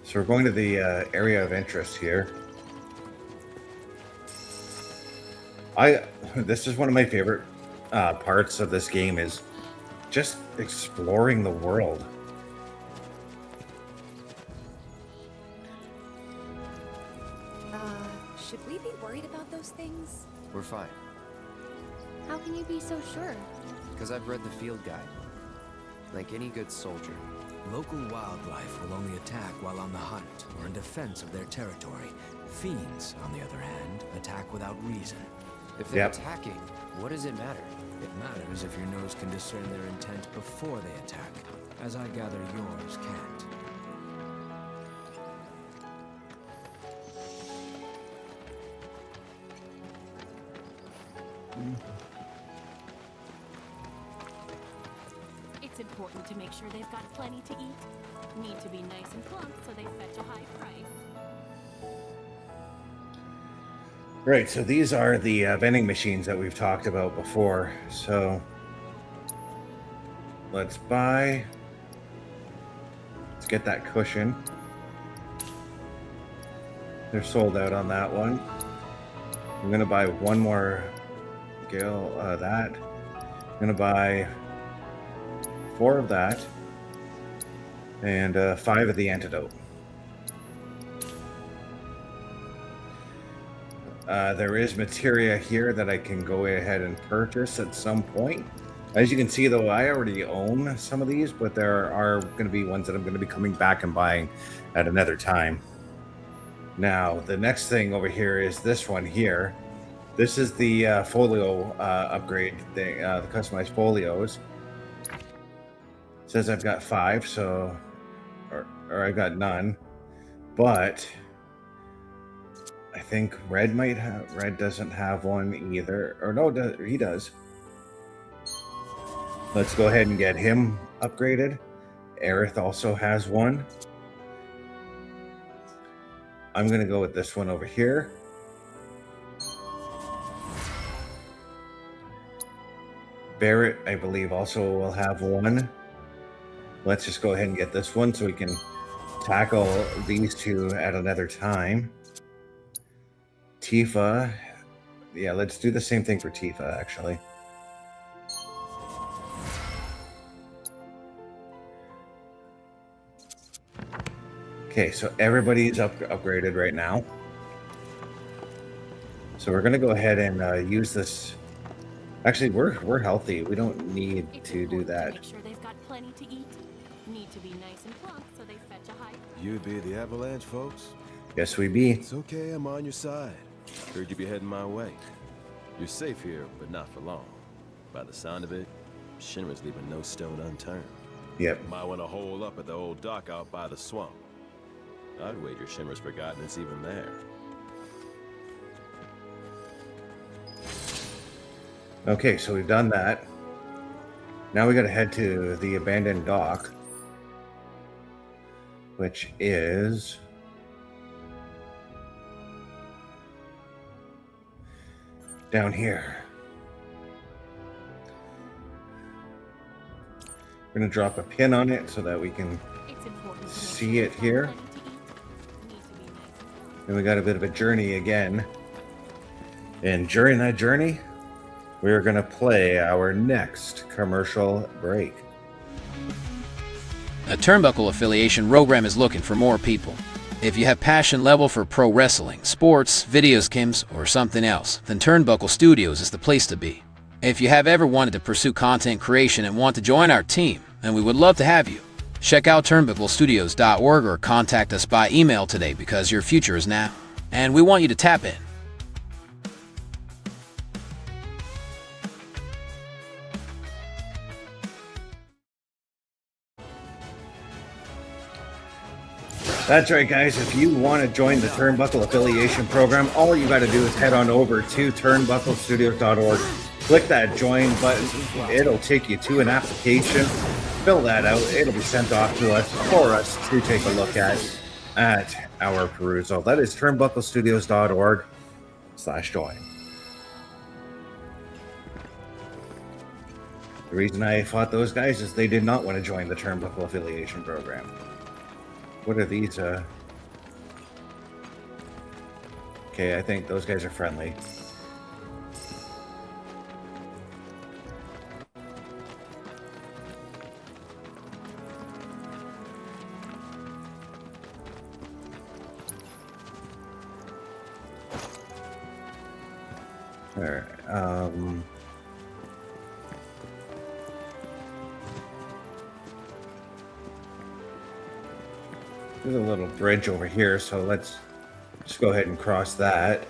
So we're going to the area of interest here. This is one of my favorite parts of this game, is just exploring the world. Should we be worried about those things? We're fine, How can you be so sure? because I've read the field guide. Like any good soldier. Local wildlife will only attack while on the hunt or in defense of their territory. Fiends, on the other hand, attack without reason. If they're attacking, what does it matter? It matters if your nose can discern their intent before they attack, as I gather yours can't. It's important to make sure they've got plenty to eat. Need to be nice and plump so they fetch a high price. Right, so these are the vending machines that we've talked about before. So let's buy. Let's get that cushion. They're sold out on that one. I'm gonna buy one more Gale that. I'm gonna buy 4 of that and 5 of the antidote. There is materia here that I can go ahead and purchase at some point. As you can see, though, I already own some of these, but there are going to be ones that I'm going to be coming back and buying at another time. Now, the next thing over here is this one here. This is the folio upgrade thing, the customized folios. It says I've got 5, so, or I've got none, but I think Red might have. Red doesn't have one either, or no, he does. Let's go ahead and get him upgraded. Aerith also has one. I'm gonna go with this one over here. Barrett, I believe, also will have one. Let's just go ahead and get this one so we can tackle these two at another time. Tifa, yeah, let's do the same thing for Tifa, actually. Okay, so everybody's upgraded right now. So we're gonna go ahead and use this. Actually, we're healthy. We don't need to do that. Make sure they've got plenty to eat. Need to be nice and plump so they fetch a high. You be the Avalanche, folks? Yes, we be. It's okay, I'm on your side. Heard you be heading my way. You're safe here, but not for long. By the sound of it, Shinra's leaving no stone unturned. Yep. Might want to hole up at the old dock out by the swamp. I'd wager Shinra's forgotten it's even there. Okay, so we've done that. Now we gotta head to the abandoned dock. which is down here. We're going to drop a pin on it so that we can see it here. And we got a bit of a journey again. And during that journey, we're going to play our next commercial break. A Turnbuckle affiliation program is looking for more people. If you have passion level for pro wrestling, sports, video games, or something else, then Turnbuckle Studios is the place to be. If you have ever wanted to pursue content creation and want to join our team, then we would love to have you. Check out turnbucklestudios.org or contact us by email today because your future is now. And we want you to tap in. That's right, guys. If you want to join the Turnbuckle affiliation program, all you got to do is head on over to turnbucklestudios.org. Click that join button. It'll take you to an application. Fill that out. It'll be sent off to us for us to take a look at our perusal. That is turnbucklestudios.org/join. The reason I fought those guys is they did not want to join the Turnbuckle affiliation program. What are these? Okay, I think those guys are friendly. All right. There's a little bridge over here, so let's just go ahead and cross that.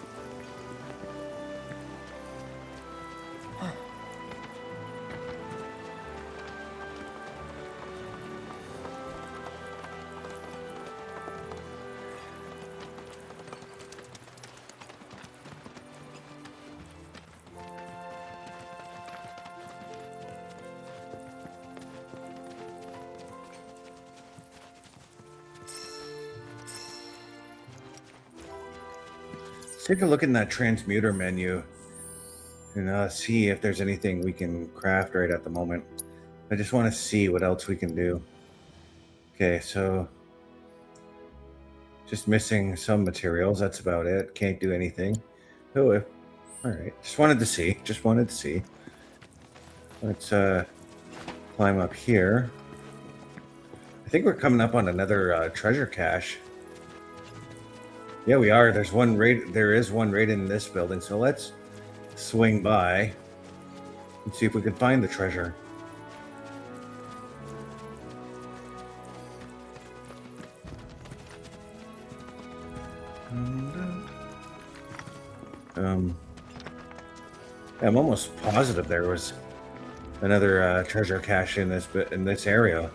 Let's take a look in that transmuter menu and see if there's anything we can craft right at the moment. I just want to see what else we can do. Okay, so just missing some materials. That's about it. Can't do anything. Oh, all right. Just wanted to see. Let's climb up here. I think we're coming up on another treasure cache. Yeah, we are. There is one right in this building. So let's swing by and see if we can find the treasure. I'm almost positive there was another treasure cache in this area.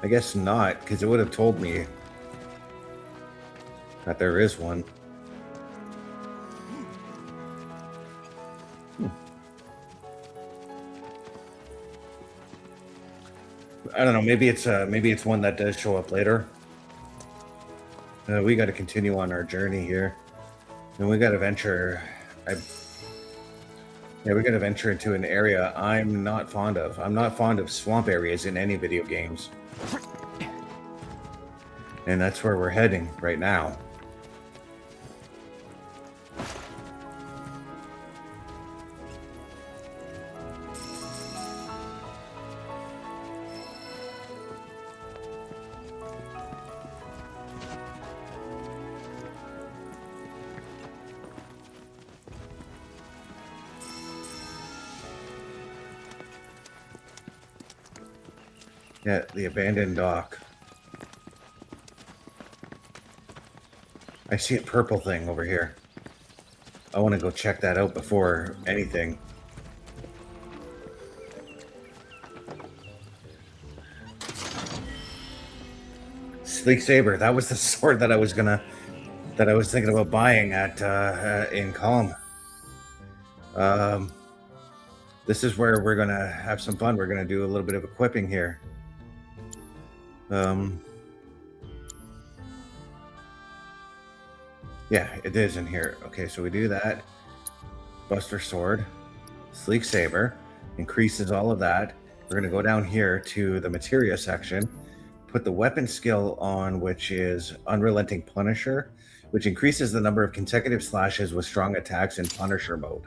I guess not, because it would have told me that there is one. I don't know. Maybe it's one that does show up later. We got to continue on our journey here, and we got to venture. We got to venture into an area I'm not fond of. I'm not fond of swamp areas in any video games. And that's where we're heading right now. Yeah, the abandoned dock. I see a purple thing over here. I want to go check that out before anything. Sleek Saber. That was the sword that I was thinking about buying at in Kalm. This is where we're gonna have some fun. We're gonna do a little bit of equipping here. Yeah, it is in here. Okay, so we do that. Buster Sword, Sleek Saber, increases all of that. We're gonna go down here to the materia section, put the weapon skill on, which is Unrelenting Punisher, which increases the number of consecutive slashes with strong attacks in Punisher mode.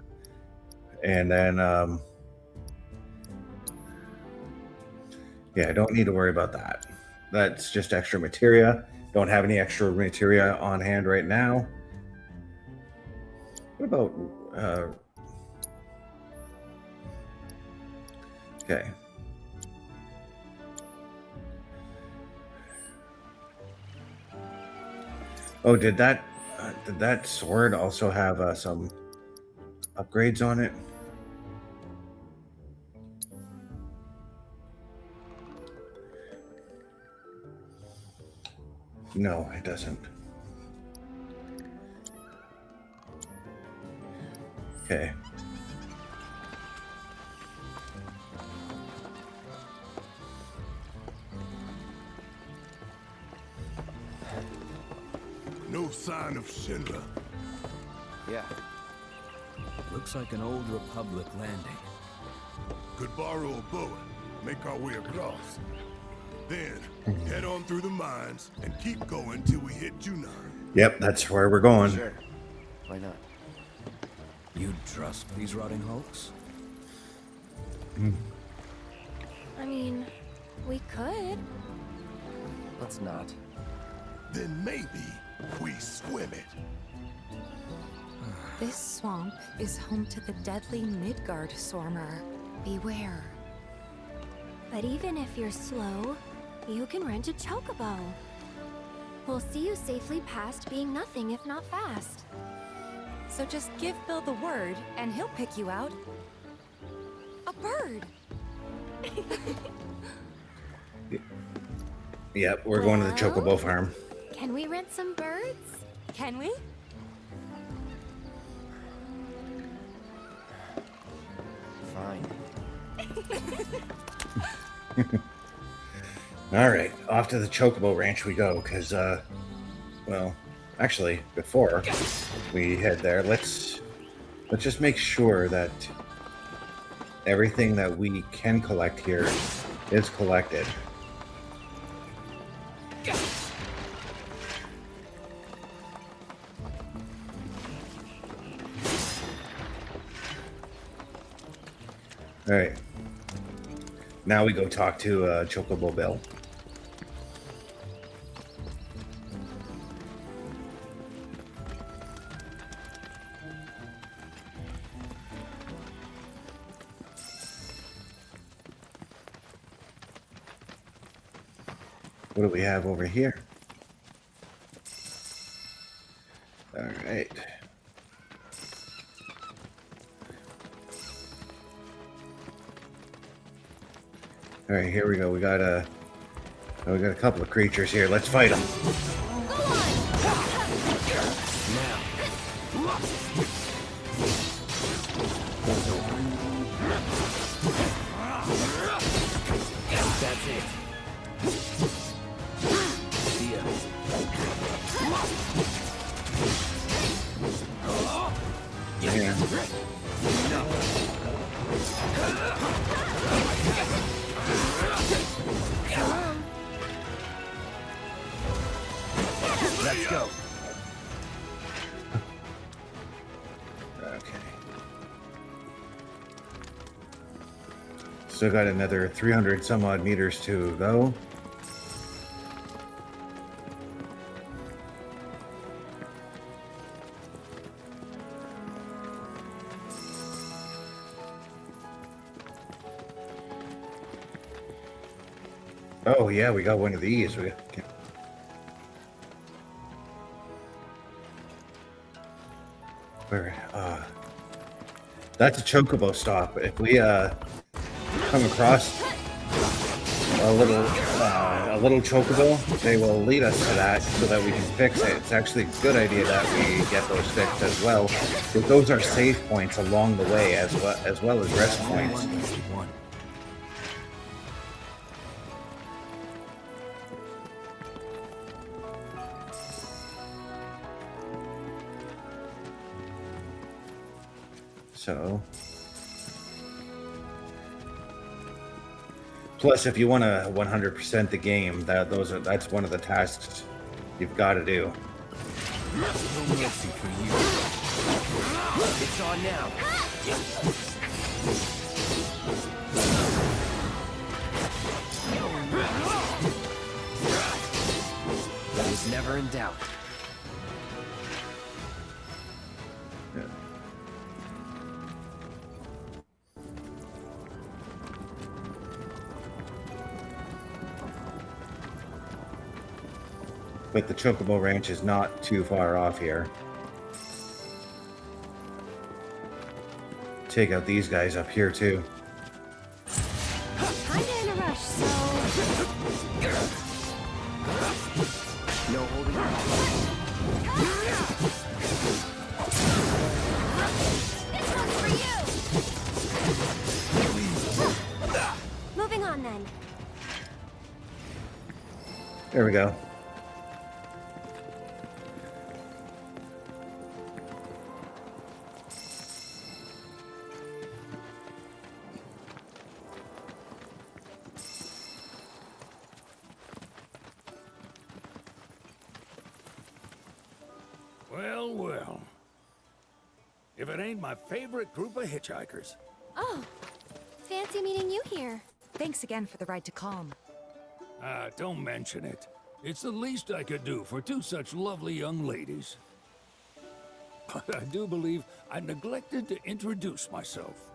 And then, yeah, I don't need to worry about that. That's just extra materia. Don't have any extra materia on hand right now. What about, okay. Oh, did that sword also have some upgrades on it? No, it doesn't. Okay. No sign of Shinra. Yeah. Looks like an old Republic landing. Could borrow a boat, make our way across. Then, head on through the mines and keep going till we hit Junon. Yep, that's where we're going. Sure. Why not? You'd trust these rotting hulks? I mean, we could. Let's not. Then maybe we swim it. This swamp is home to the deadly Midgard Sormer. Beware. But even if you're slow, you can rent a Chocobo. We'll see you safely past being nothing if not fast. So just give Bill the word, and he'll pick you out. A bird! Yep, we're going to the Chocobo farm. Can we rent some birds? Can we? Fine. All right, off to the Chocobo Ranch we go, because, well, actually, before we head there, let's just make sure that everything that we can collect here is collected. All right. Now we go talk to Chocobo Bill. What do we have over here? All right. All right, here we go. We got a couple of creatures here. Let's fight them. That's it. See ya. Yeah. Let's go. Okay. Still got another 300 some odd meters to go. Oh yeah, we got one of these. Where? That's a Chocobo stop. If we come across a little chocobo, they will lead us to that so that we can fix it. It's actually a good idea that we get those fixed as well, because those are save points along the way as well as rest points. So, plus, if you want to 100% the game, that's one of the tasks you've got to do. No mercy for you. It's on now. I was never in doubt. But the Chocobo Ranch is not too far off here. Take out these guys up here too. Kinda in a rush, so... No holding back. This one's for you! Moving on then. There we go. Well, well. If it ain't my favorite group of hitchhikers. Oh, fancy meeting you here. Thanks again for the ride to Kalm. Don't mention it. It's the least I could do for two such lovely young ladies. But I do believe I neglected to introduce myself.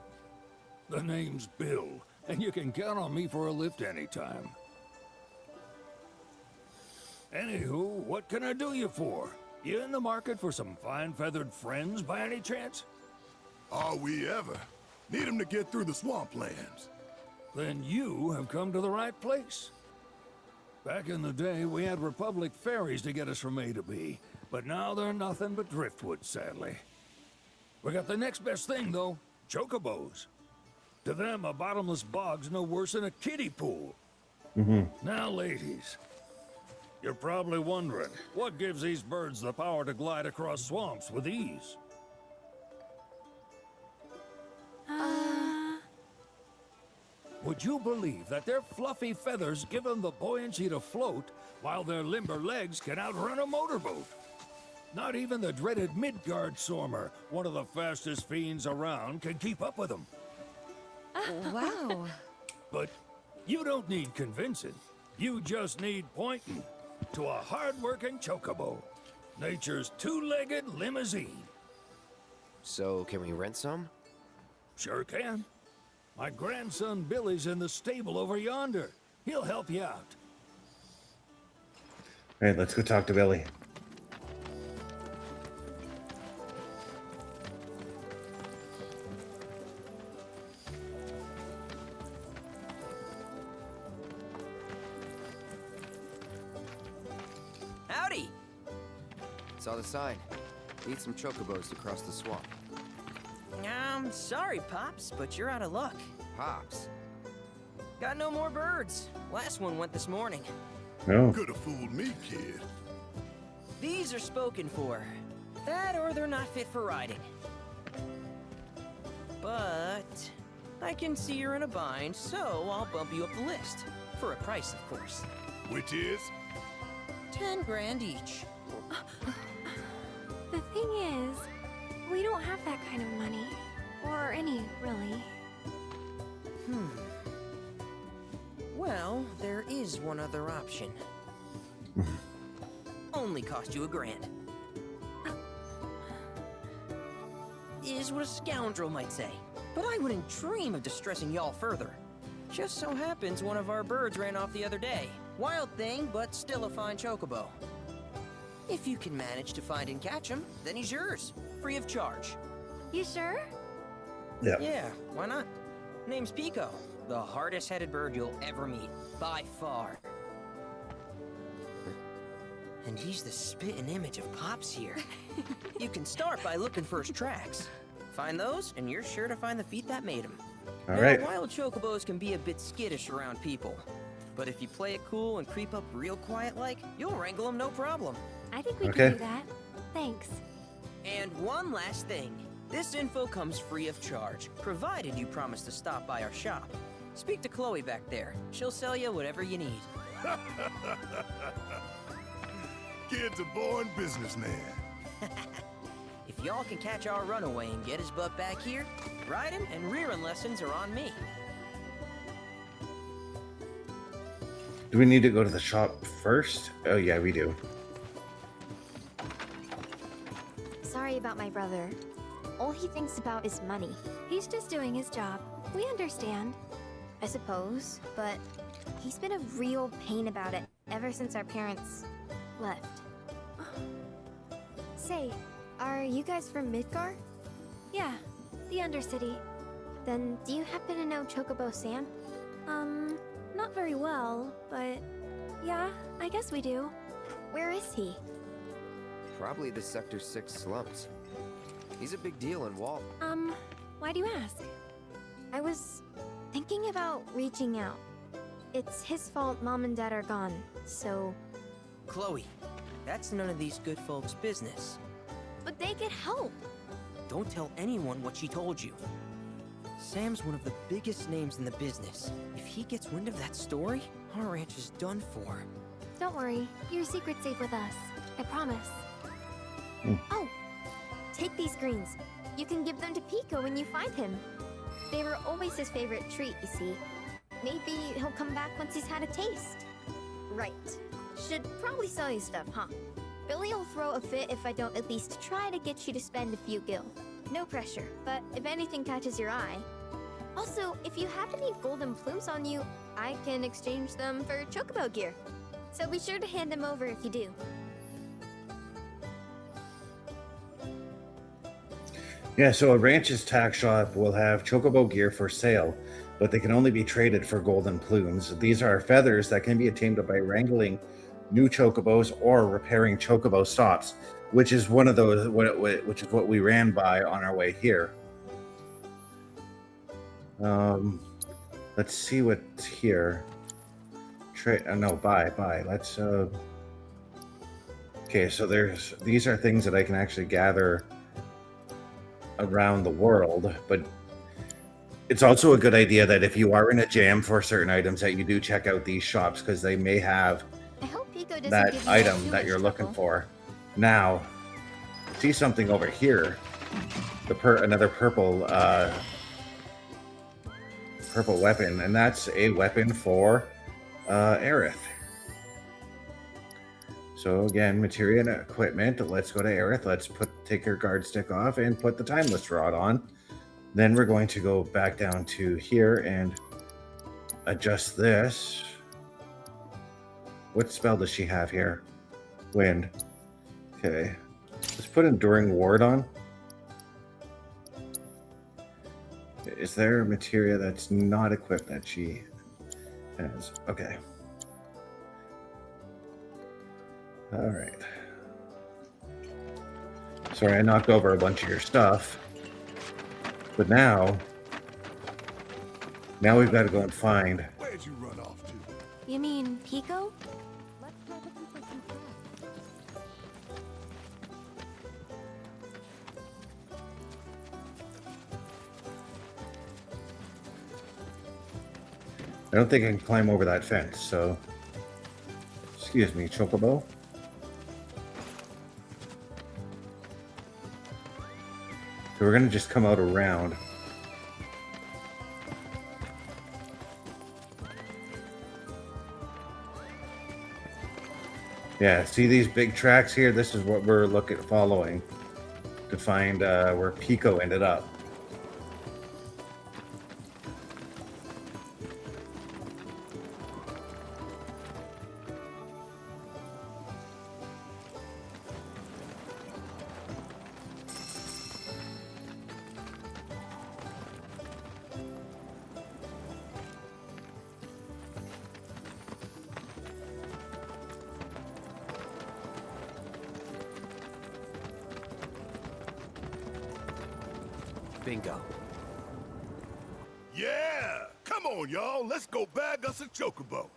The name's Bill, and you can count on me for a lift anytime. Anywho, what can I do you for? You in the market for some fine-feathered friends by any chance? Are we ever? Need them to get through the swamplands. Then you have come to the right place. Back in the day, we had Republic ferries to get us from A to B, but now they're nothing but driftwood, sadly. We got the next best thing, though, chocobos. To them, a bottomless bog's no worse than a kiddie pool. Now, ladies, you're probably wondering, what gives these birds the power to glide across swamps with ease? Would you believe that their fluffy feathers give them the buoyancy to float, while their limber legs can outrun a motorboat? Not even the dreaded Midgard Sormer, one of the fastest fiends around, can keep up with them. Wow. But you don't need convincing. You just need pointing to a hard-working chocobo. Nature's two-legged limousine. So, can we rent some? Sure can. My grandson Billy's in the stable over yonder. He'll help you out. All right, let's go talk to Billy. Howdy! Saw the sign. Need some chocobos to cross the swamp. I'm sorry, Pops, but you're out of luck. Pops? Got no more birds. Last one went this morning. Oh. Could have fooled me, kid. These are spoken for. That or they're not fit for riding. But I can see you're in a bind, so I'll bump you up the list. For a price, of course. Which is? 10 grand each. The thing is, we don't have that kind of money. Or any, really. Well, there is one other option. Only cost you $1,000. Is what a scoundrel might say. But I wouldn't dream of distressing y'all further. Just so happens one of our birds ran off the other day. Wild thing, but still a fine chocobo. If you can manage to find and catch him, then he's yours. Free of charge. You sure? Yeah. Yeah, why not? Name's Pico. The hardest-headed bird you'll ever meet. By far. And he's the spitting image of Pops here. You can start by looking for his tracks. Find those, and you're sure to find the feet that made him. All Now, right. wild chocobos can be a bit skittish around people. But if you play it cool and creep up real quiet-like, you'll wrangle them no problem. I think we Okay. can do that. Thanks. And one last thing. This info comes free of charge, provided you promise to stop by our shop. Speak to Chloe back there. She'll sell you whatever you need. Kid's a born businessman. If y'all can catch our runaway and get his butt back here, riding and rearing lessons are on me. Do we need to go to the shop first? Oh, yeah, we do. Sorry about my brother. All he thinks about is money. He's just doing his job. We understand. I suppose, but he's been a real pain about it ever since our parents left. Say, are you guys from Midgar? Yeah, the Undercity. Then do you happen to know Chocobo Sam? Not very well, but yeah, I guess we do. Where is he? Probably the Sector 6 slums. He's a big deal in Wall. Why do you ask? I was thinking about reaching out. It's his fault Mom and Dad are gone, so... Chloe, that's none of these good folks' business. But they get help. Don't tell anyone what she told you. Sam's one of the biggest names in the business. If he gets wind of that story, our ranch is done for. Don't worry, your secret's safe with us. I promise. Oh, take these greens. You can give them to Pico when you find him. They were always his favorite treat, you see. Maybe he'll come back once he's had a taste. Right. Should probably sell you stuff, huh? Billy'll throw a fit if I don't at least try to get you to spend a few gil. No pressure, but if anything catches your eye. Also, if you have any golden plumes on you, I can exchange them for Chocobo gear. So be sure to hand them over if you do. Yeah, so a ranch's tack shop will have Chocobo gear for sale, but they can only be traded for golden plumes. These are feathers that can be attained by wrangling new Chocobos or repairing Chocobo stops, which is one of those, which is what we ran by on our way here. Let's see what's here. No, buy. Let's. Okay, so these are things that I can actually gather around the world, but it's also a good idea that if you are in a jam for certain items that you do check out these shops, because they may have that item that you're looking for. Now, see something over here, another purple weapon, and that's a weapon for Aerith. So again, materia and equipment. Let's go to Aerith. Let's take her guard stick off and put the timeless rod on. Then we're going to go back down to here and adjust this. What spell does she have here? Wind. Okay. Let's put Enduring Ward on. Is there a materia that's not equipped that she has? Okay. All right. Sorry, I knocked over a bunch of your stuff. But now we've got to go and find. Where'd you run off to? You mean Pico? I don't think I can climb over that fence, so excuse me, Chocobo. So we're gonna just come out around. Yeah, see these big tracks here? This is what we're following to find where Pico ended up. Bingo. Yeah! Come on, y'all. Let's go bag us a Chocobo.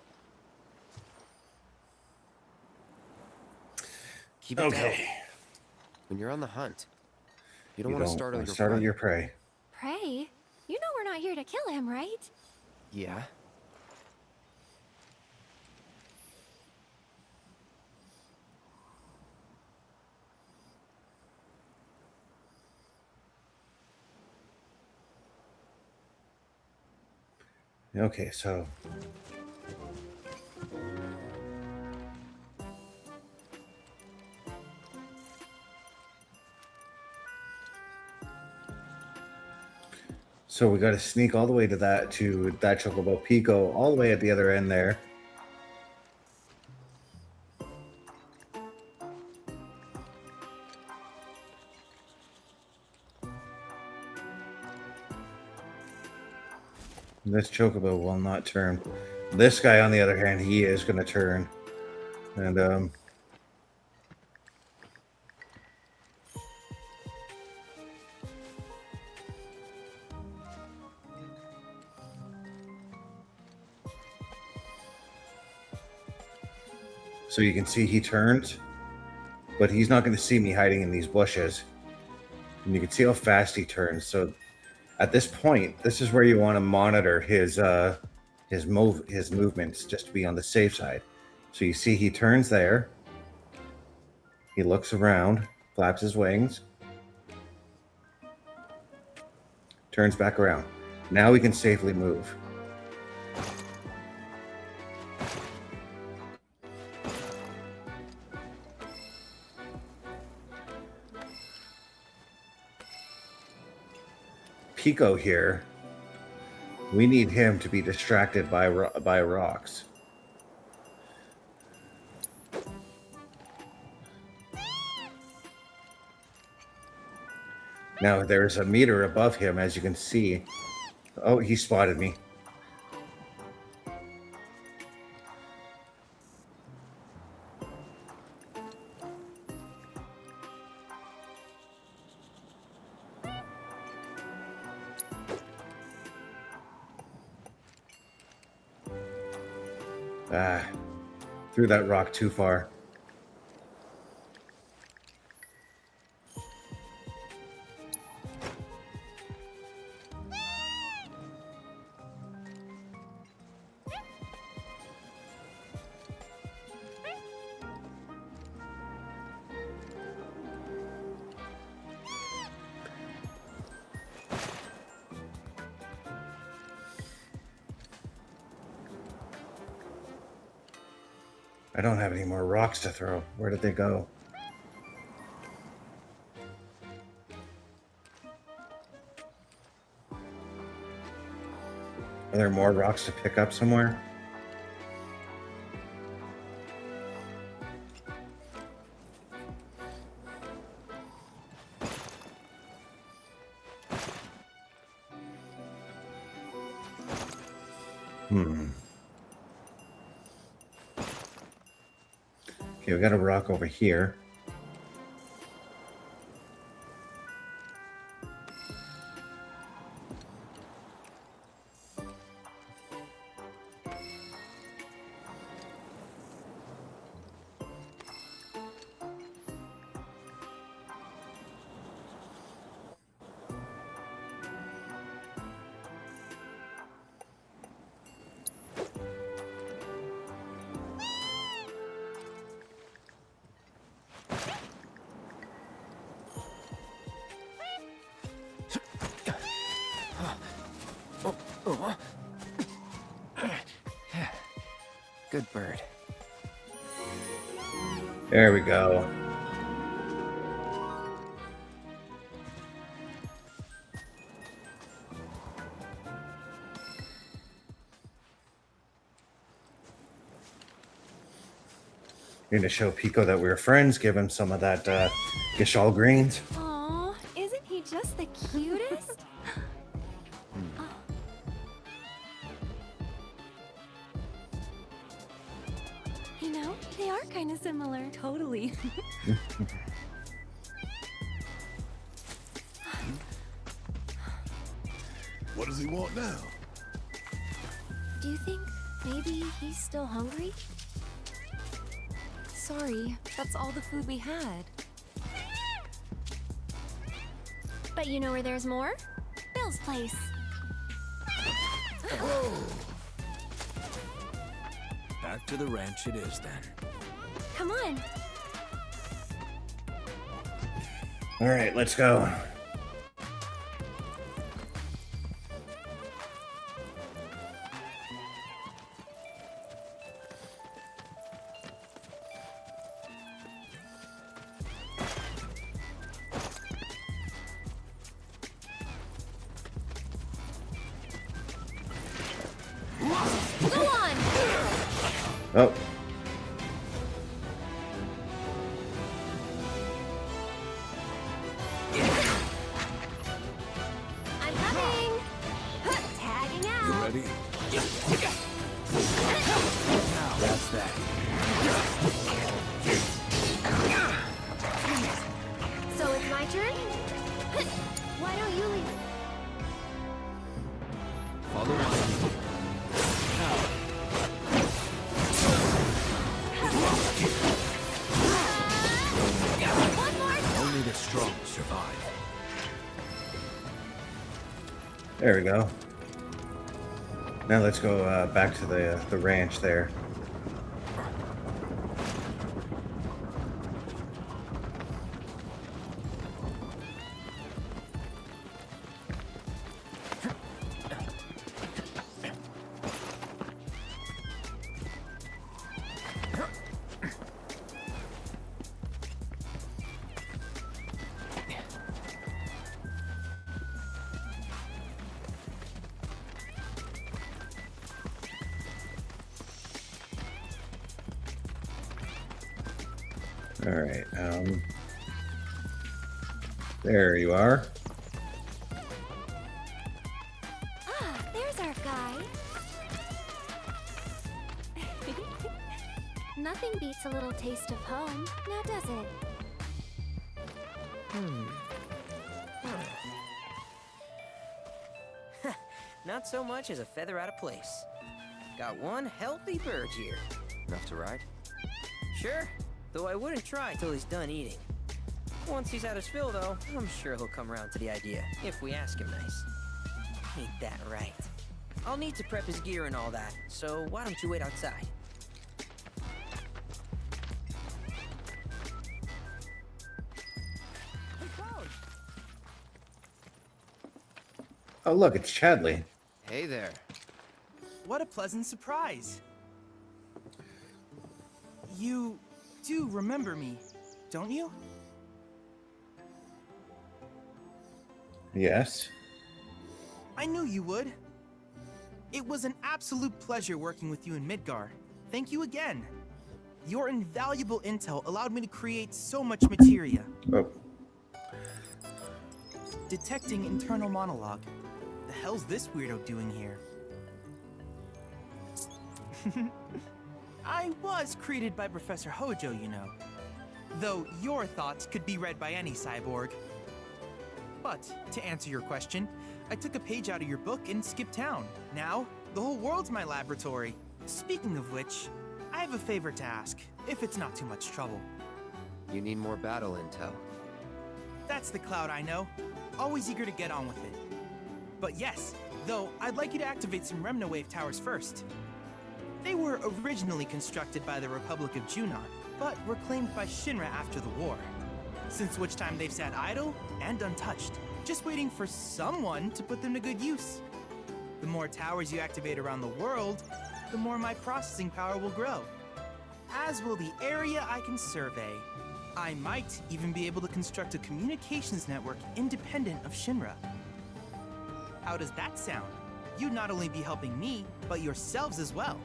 Keep it down. When you're on the hunt, you don't want to startle your prey. Pray? You know we're not here to kill him, right? Yeah. Okay, so we got to sneak all the way to that Chocobo Pico, all the way at the other end there. This Chocobo will not turn. This guy, on the other hand, he is going to turn. And, so you can see he turns, but he's not going to see me hiding in these bushes. And you can see how fast he turns. So at this point, this is where you want to monitor his movements, just to be on the safe side. So you see he turns there. He looks around, flaps his wings, turns back around. Now we can safely move. Pico here, we need him to be distracted by rocks. Now there's a meter above him, as you can see. Oh, he spotted me. Threw that rock too far. I don't have any more rocks to throw. Where did they go? Are there more rocks to pick up somewhere? Okay, we got a rock over here. Good bird. There we go. Going to show Pico that we're friends. Give him some of that Gishal greens. Aw, isn't he just the cutest? You know, they are kind of similar. Totally. What does he want now? Do you think maybe he's still hungry? Sorry, that's all the food we had. But you know where there's more? Bill's place. Back to the ranch it is then. Come on. All right, let's go. Go on. Oh. I'm coming. Tagging out. You ready? That's that. So it's my turn? Why don't you leave? Follow my Only the strong survive. There we go. Now let's go back to the ranch there. All right, there you are. Ah, there's our guy. Nothing beats a little taste of home, now does it? Not so much as a feather out of place. Got one healthy bird here. Enough to ride? Sure, though I wouldn't try till he's done eating. Once he's had his fill, though, I'm sure he'll come around to the idea, if we ask him nice. Ain't that right? I'll need to prep his gear and all that, so why don't you wait outside? Oh, look, it's Chadley. Hey there. What a pleasant surprise. You do remember me, don't you? Yes. I knew you would. It was an absolute pleasure working with you in Midgar. Thank you again. Your invaluable intel allowed me to create so much materia. Oh. Detecting internal monologue. The hell's this weirdo doing here? I was created by Professor Hojo, you know. Though your thoughts could be read by any cyborg. But, to answer your question, I took a page out of your book and skipped town. Now, the whole world's my laboratory. Speaking of which, I have a favor to ask, if it's not too much trouble. You need more battle intel. That's the Cloud I know. Always eager to get on with it. But yes, though, I'd like you to activate some Remna Wave towers first. They were originally constructed by the Republic of Junon, but were claimed by Shinra after the war. Since which time they've sat idle and untouched, just waiting for someone to put them to good use. The more towers you activate around the world, the more my processing power will grow. As will the area I can survey. I might even be able to construct a communications network independent of Shinra. How does that sound? You'd not only be helping me, but yourselves as well.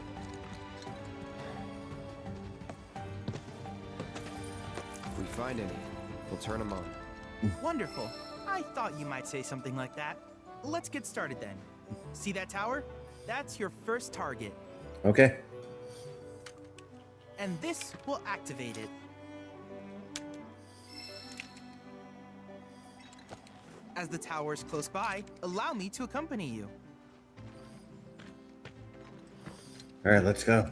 If we find any, we'll turn them on. Wonderful. I thought you might say something like that. Let's get started then. See that tower? That's your first target. Okay. And this will activate it. As the tower is close by, allow me to accompany you. All right, let's go.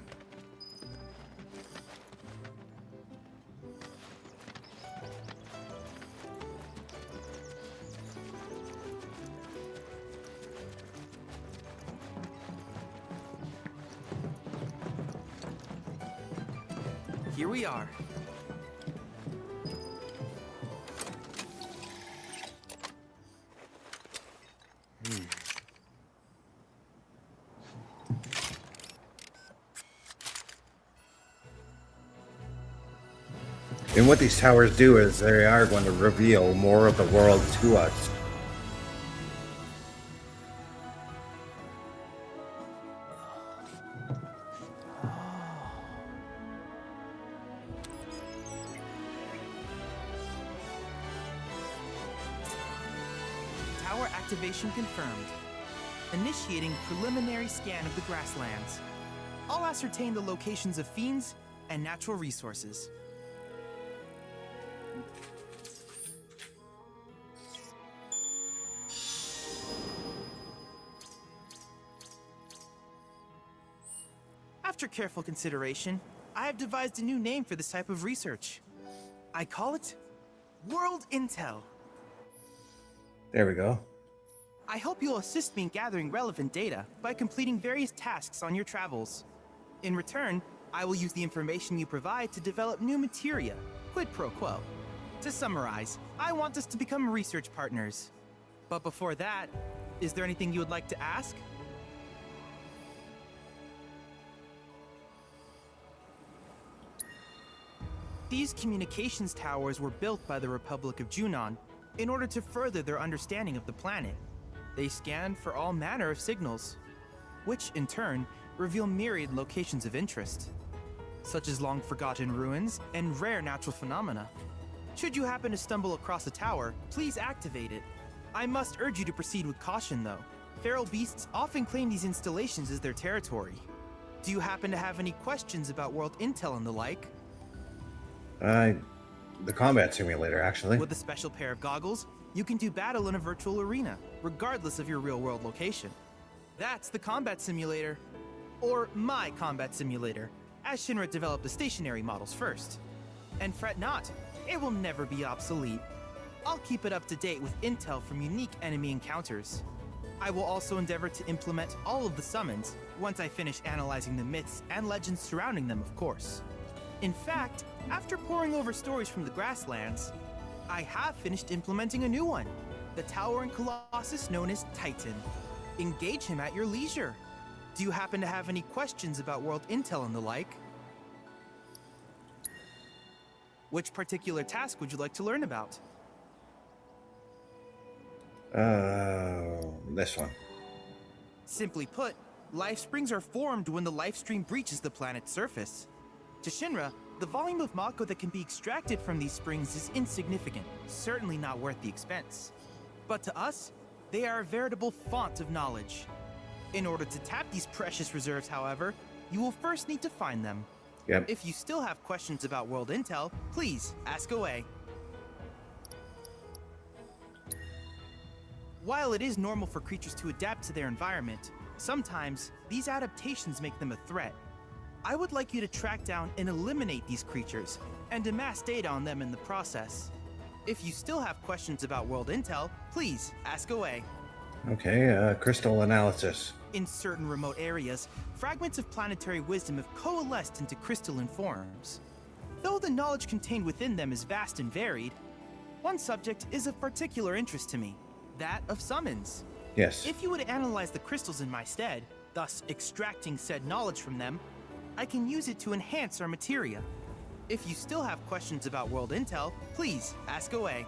Here we are. And what these towers do is they are going to reveal more of the world to us. Tower activation confirmed. Initiating preliminary scan of the Grasslands. I'll ascertain the locations of fiends and natural resources. After careful consideration, I have devised a new name for this type of research. I call it World Intel. There we go. I hope you'll assist me in gathering relevant data by completing various tasks on your travels. In return, I will use the information you provide to develop new materia, quid pro quo. To summarize, I want us to become research partners. But before that, is there anything you would like to ask? These communications towers were built by the Republic of Junon in order to further their understanding of the planet. They scan for all manner of signals, which in turn reveal myriad locations of interest, such as long-forgotten ruins and rare natural phenomena. Should you happen to stumble across a tower, please activate it. I must urge you to proceed with caution, though. Feral beasts often claim these installations as their territory. Do you happen to have any questions about world intel and the like? The combat simulator, actually. With a special pair of goggles, you can do battle in a virtual arena, regardless of your real-world location. That's the combat simulator. Or my combat simulator, as Shinra developed the stationary models first. And fret not, it will never be obsolete. I'll keep it up to date with intel from unique enemy encounters. I will also endeavor to implement all of the summons, once I finish analyzing the myths and legends surrounding them, of course. In fact, after poring over stories from the Grasslands, I have finished implementing a new one, the towering colossus known as Titan. Engage him at your leisure. Do you happen to have any questions about world intel and the like? Which particular task would you like to learn about? This one. Simply put, life springs are formed when the life stream breaches the planet's surface. To Shinra, the volume of Mako that can be extracted from these springs is insignificant, certainly not worth the expense. But to us, they are a veritable font of knowledge. In order to tap these precious reserves, however, you will first need to find them. Yep. If you still have questions about world intel, please ask away. While it is normal for creatures to adapt to their environment, sometimes these adaptations make them a threat. I would like you to track down and eliminate these creatures, and amass data on them in the process. If you still have questions about world intel, please ask away. Okay, crystal analysis. In certain remote areas, fragments of planetary wisdom have coalesced into crystalline forms. Though the knowledge contained within them is vast and varied, one subject is of particular interest to me, that of summons. Yes. If you would analyze the crystals in my stead, thus extracting said knowledge from them, I can use it to enhance our materia. If you still have questions about world intel, please ask away.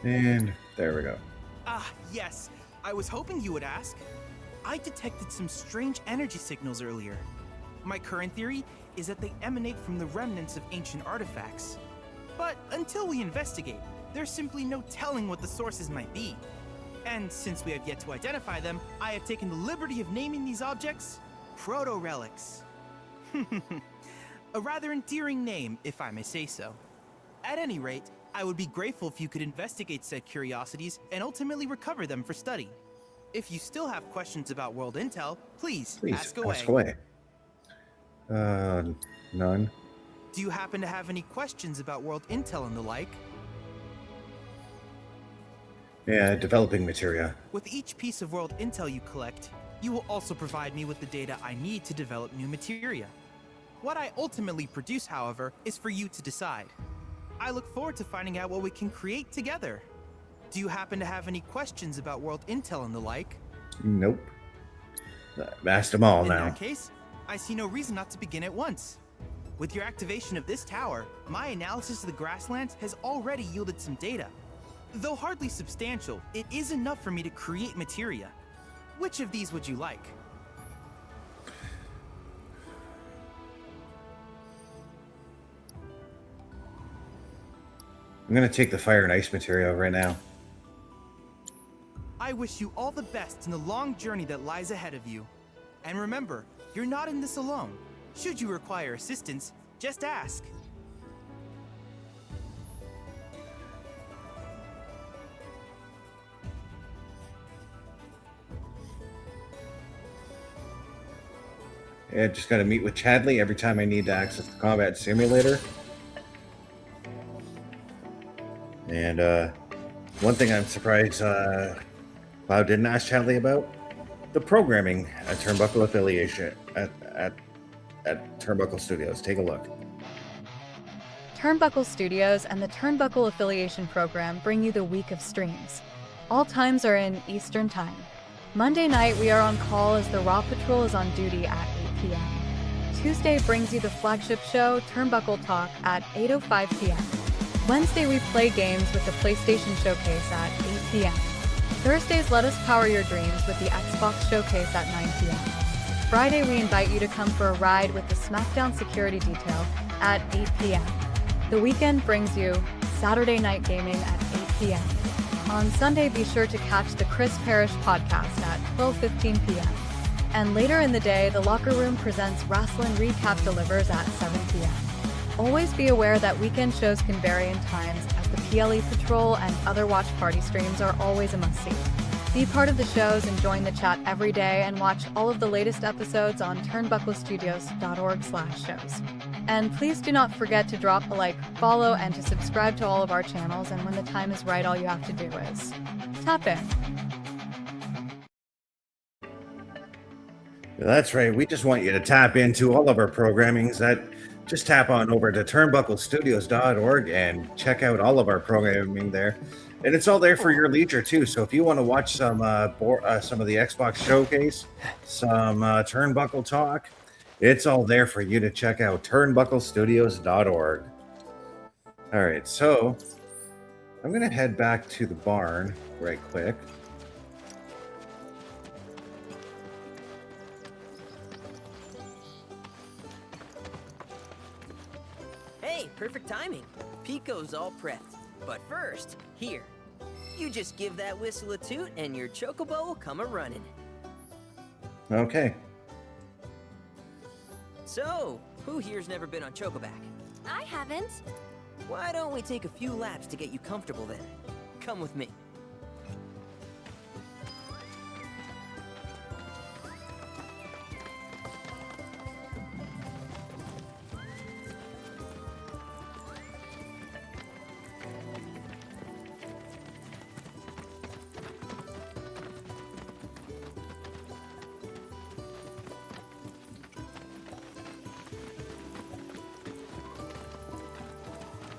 And there we go. Ah, yes. I was hoping you would ask. I detected some strange energy signals earlier. My current theory is that they emanate from the remnants of ancient artifacts. But until we investigate, there's simply no telling what the sources might be. And since we have yet to identify them, I have taken the liberty of naming these objects proto-relics. A rather endearing name, if I may say so. At any rate, I would be grateful if you could investigate said curiosities and ultimately recover them for study. If you still have questions about world intel, please ask away. None. Do you happen to have any questions about world intel and the like? Yeah, developing materia. With each piece of world intel you collect, you will also provide me with the data I need to develop new materia. What I ultimately produce, however, is for you to decide. I look forward to finding out what we can create together. Do you happen to have any questions about world intel and the like? Nope. Asked them all now. In that case, I see no reason not to begin at once. With your activation of this tower, my analysis of the Grasslands has already yielded some data. Though hardly substantial, it is enough for me to create materia. Which of these would you like? I'm gonna take the fire and ice material right now. I wish you all the best in the long journey that lies ahead of you. And remember, you're not in this alone. Should you require assistance, just ask. Yeah, just gotta meet with Chadley every time I need to access the combat simulator. And one thing I'm surprised Cloud didn't ask Chadley about, the programming at Turnbuckle affiliation at Turnbuckle Studios. Take a look. Turnbuckle Studios and the Turnbuckle Affiliation Program bring you the week of streams. All times are in Eastern Time. Monday night we are on call as the Raw Patrol is on duty at 8 p.m. Tuesday brings you the flagship show Turnbuckle Talk at 8:05 p.m. Wednesday we play games with the PlayStation Showcase at 8 p.m. Thursdays let us power your dreams with the Xbox Showcase at 9 p.m. Friday we invite you to come for a ride with the SmackDown Security Detail at 8 p.m. The weekend brings you Saturday Night Gaming at 8 p.m. On Sunday be sure to catch the Chris Parrish podcast at 12:15 p.m. And later in the day the Locker Room presents Wrestling Recap delivers at 7 p.m. Always be aware that weekend shows can vary in times, as the PLE Patrol and other watch party streams are always a must-see. Be part of the shows and join the chat every day and watch all of the latest episodes on turnbucklestudios.org/shows. And please do not forget to drop a like, follow, and to subscribe to all of our channels, and when the time is right, all you have to do is tap in. That's right. We just want you to tap into all of our programmings. Just tap on over to turnbucklestudios.org and check out all of our programming there. And it's all there for your leisure too. So if you want to watch some of the Xbox Showcase, some Turnbuckle Talk, it's all there for you to check out. Turnbucklestudios.org. All right, so I'm going to head back to the barn right quick. Hey, perfect timing. Pico's all prepped. But first, here. You just give that whistle a toot and your Chocobo will come a-running. Okay. So, who here's never been on Chocoback? I haven't. Why don't we take a few laps to get you comfortable then? Come with me.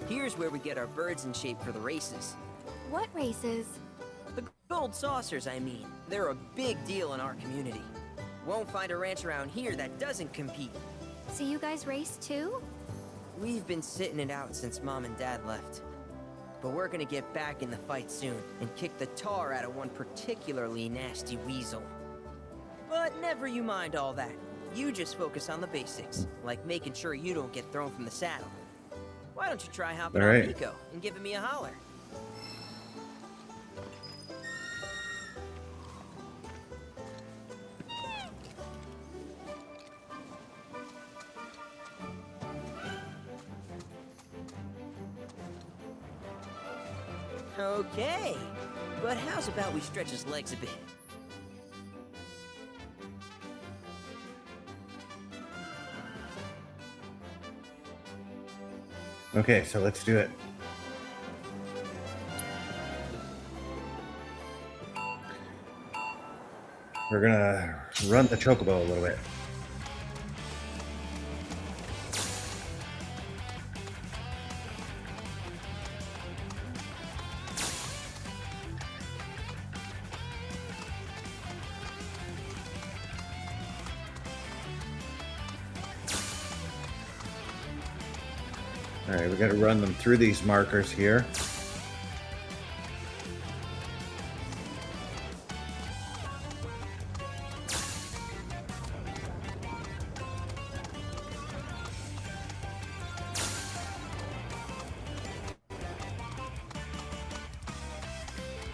Here's where we get our birds in shape for the races. What races? The gold saucers, I mean. They're a big deal in our community. Won't find a ranch around here that doesn't compete. So you guys race too? We've been sitting it out since Mom and Dad left. But we're gonna get back in the fight soon and kick the tar out of one particularly nasty weasel. But never you mind all that. You just focus on the basics, like making sure you don't get thrown from the saddle. Why don't you try hopping on Pico and giving me a holler? Okay, but how's about we stretch his legs a bit? Okay, so let's do it. We're gonna run the Chocobo a little bit. All right, we got to run them through these markers here.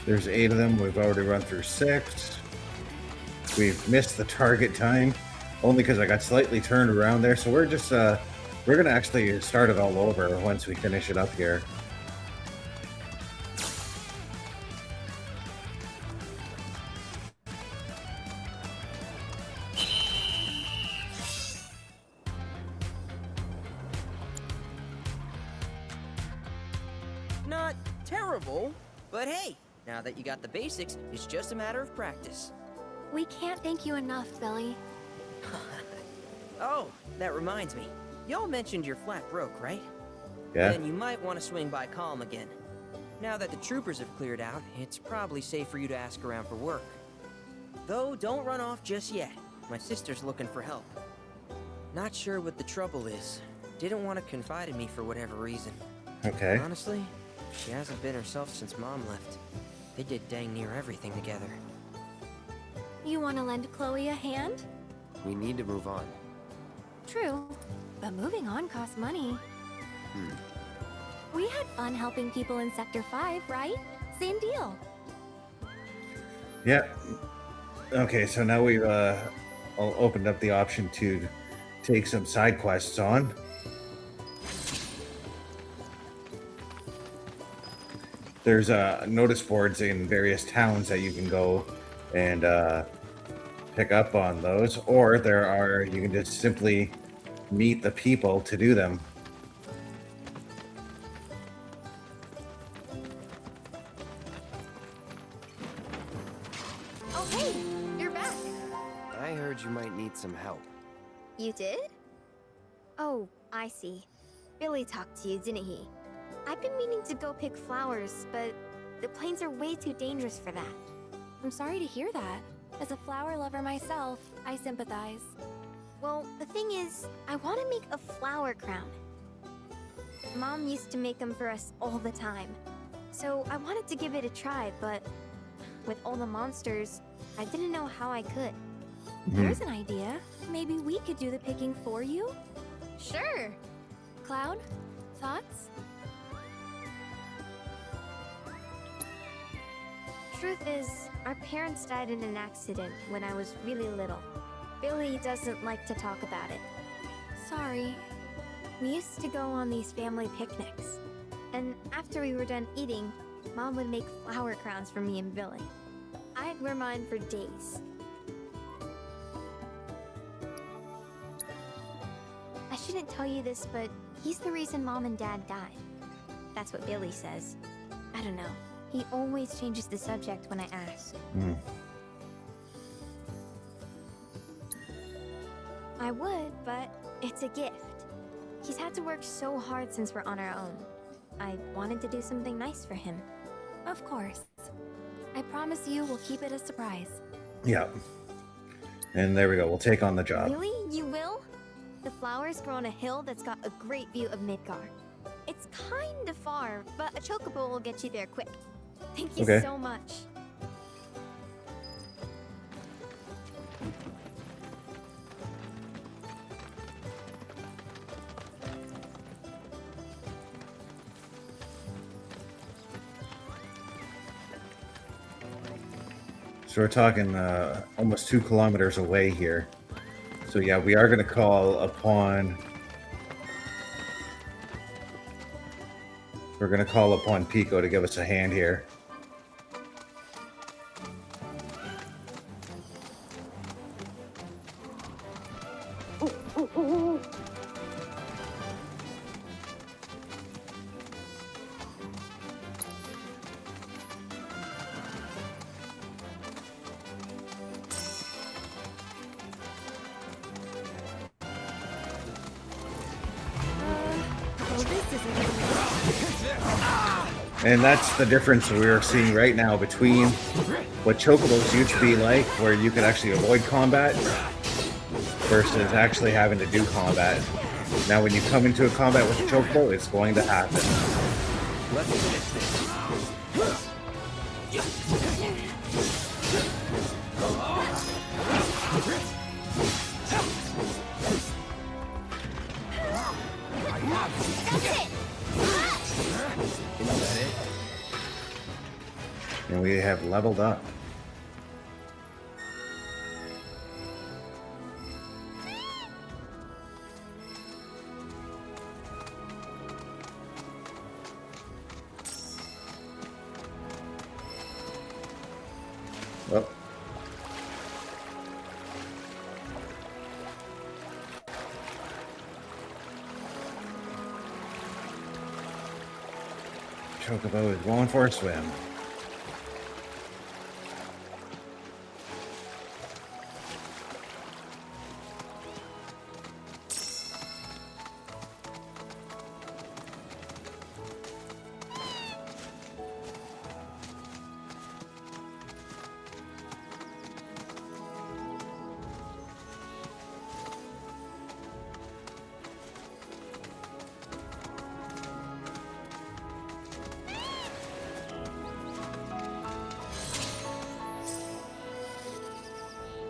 There's 8 of them. We've already run through 6. We've missed the target time only because I got slightly turned around there. So we're just we're gonna actually start it all over once we finish it up here. Not terrible, but hey, now that you got the basics, it's just a matter of practice. We can't thank you enough, Billy. Oh, that reminds me. Y'all mentioned your flat broke, right? Yeah. Then you might want to swing by Kalm again. Now that the troopers have cleared out, it's probably safe for you to ask around for work. Though, don't run off just yet. My sister's looking for help. Not sure what the trouble is. Didn't want to confide in me for whatever reason. Okay. Honestly, she hasn't been herself since Mom left. They did dang near everything together. You want to lend Chloe a hand? We need to move on. True, but moving on costs money. We had fun helping people in Sector 5, right? Same deal. Yeah. Okay, so now we've opened up the option to take some side quests on. There's notice boards in various towns that you can go and pick up on those, or you can just simply meet the people to do them. Oh, hey, you're back. I heard you might need some help. You did? Oh, I see. Billy talked to you, didn't he? I've been meaning to go pick flowers, but the plains are way too dangerous for that. I'm sorry to hear that. As a flower lover myself, I sympathize. Well, the thing is, I want to make a flower crown. Mom used to make them for us all the time. So I wanted to give it a try, but with all the monsters, I didn't know how I could. Here's an idea. Maybe we could do the picking for you? Sure. Cloud, thoughts? Truth is, our parents died in an accident when I was really little. Billy doesn't like to talk about it. Sorry. We used to go on these family picnics. And after we were done eating, Mom would make flower crowns for me and Billy. I'd wear mine for days. I shouldn't tell you this, but he's the reason Mom and Dad died. That's what Billy says. I don't know. He always changes the subject when I ask. I would, but it's a gift. He's had to work so hard since we're on our own. I wanted to do something nice for him. Of course. I promise you we'll keep it a surprise. Yeah. And there we go. We'll take on the job. Really? You will? The flowers grow on a hill that's got a great view of Midgar. It's kind of far, but a Chocobo will get you there quick. Thank you so much. So we're talking almost 2 kilometers away here. So yeah, we are going to call upon We're going to call upon Pico to give us a hand here. And that's the difference we are seeing right now between what Chocobos used to be like, where you could actually avoid combat, versus actually having to do combat. Now when you come into a combat with a Chocobo, it's going to happen. Let's finish this. And we have leveled up. Well. Chocobo is going for a swim.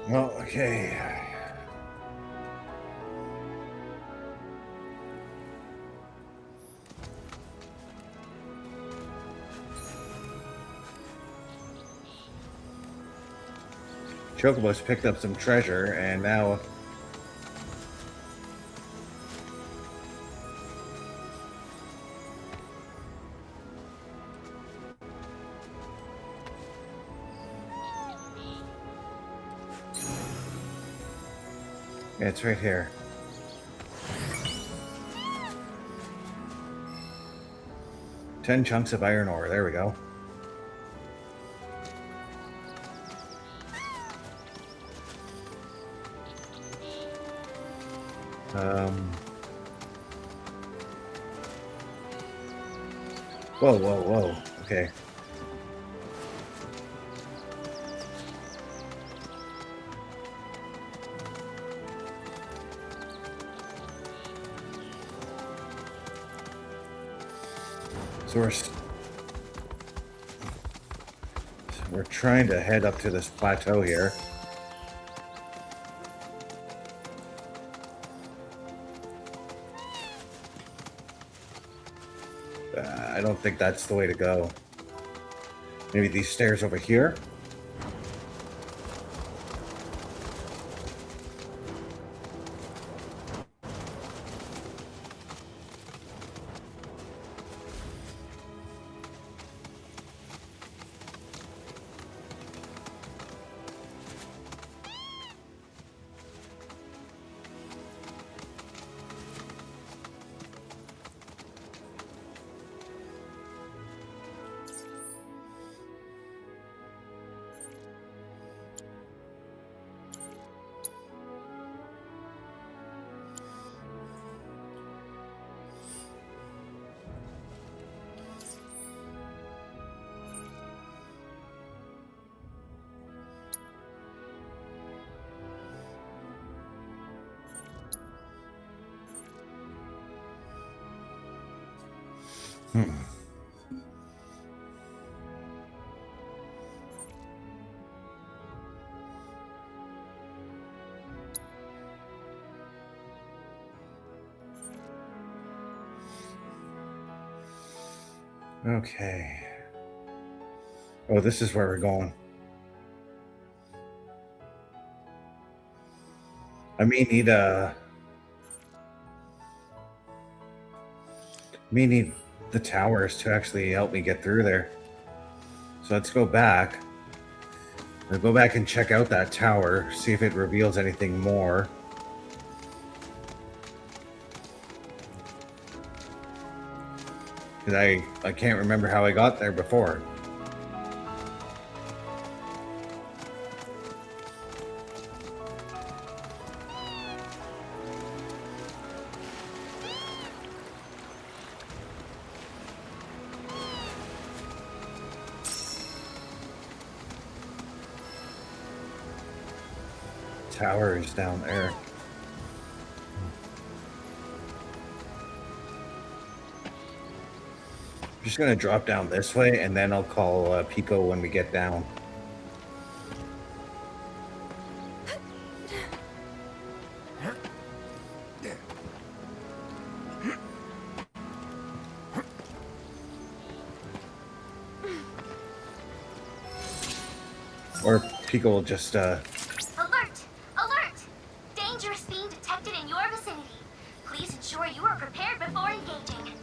Well, okay. Chocobo's picked up some treasure, and now yeah, it's right here. Ten chunks of iron ore. There we go. Whoa, whoa, whoa. Okay. So we're trying to head up to this plateau here. I don't think that's the way to go. Maybe these stairs over here? Okay. Oh, this is where we're going. I may need the towers to actually help me get through there. So let's go back. I'll go back and check out that tower, see if it reveals anything more. Because I can't remember how I got there before. Tower is down there. I'm just gonna drop down this way, and then I'll call Pico when we get down. Or Pico will just Alert! Alert! Dangerous being detected in your vicinity. Please ensure you are prepared before engaging.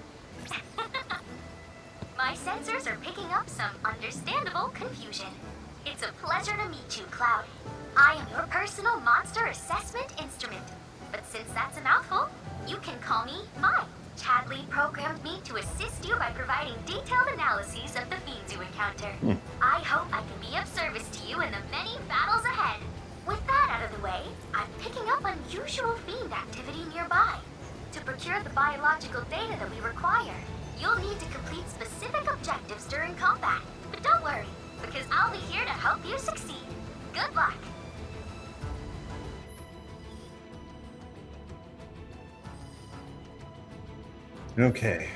My sensors are picking up some understandable confusion. It's a pleasure to meet you, Cloud. I am your personal monster assessment instrument. But since that's a mouthful, you can call me Mine. Chadley programmed me to assist you by providing detailed analyses of the fiends you encounter. I hope I can be of service to you in the many battles ahead. With that out of the way, I'm picking up unusual fiend activity nearby. To procure the biological data that we require, you'll need to complete specific objectives during combat. But don't worry, because I'll be here to help you succeed. Good luck. Okay.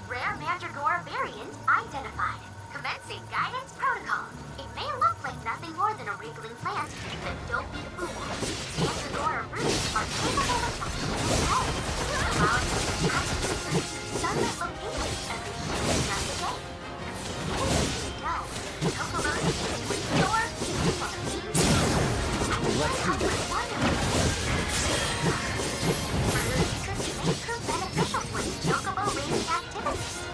Rare Mandragora variant identified. Commencing guidance protocol. It may look like nothing more than a wriggling plant, but don't be fooled. Mandragora roots are capable of allowing you to access sunlit locations every throughout the day. You know, Chocobos with your Let's do this. Prove beneficial for the Chocobo raising activities.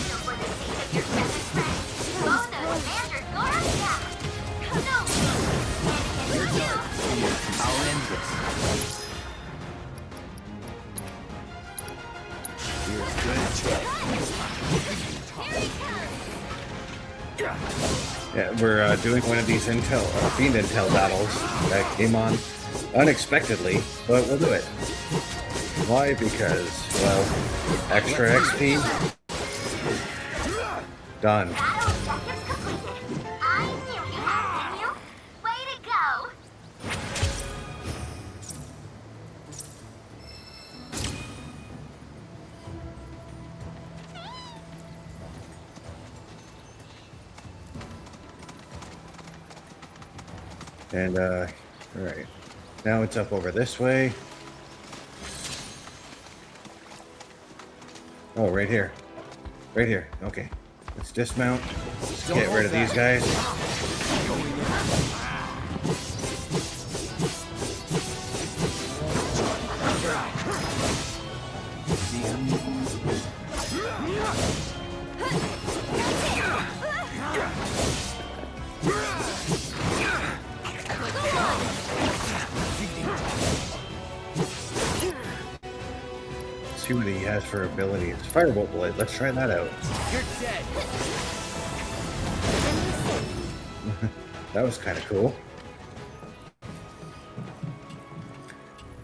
So for the sake of your best friend, go the Mandragora down. No! And if you do, I'll end this. Here's good. Yeah, we're doing one of these fiend intel battles that came on unexpectedly, but we'll do it. Why? Because, well, extra XP. Done. Battle objectives completed. I knew you had it in you. Way to go. And, alright. Now it's up over this way. Oh, right here. Right here. Okay. Let's dismount. Let's get rid of these guys. See what he has for abilities. Firebolt Blade. Let's try that out. You're dead. That was kind of cool.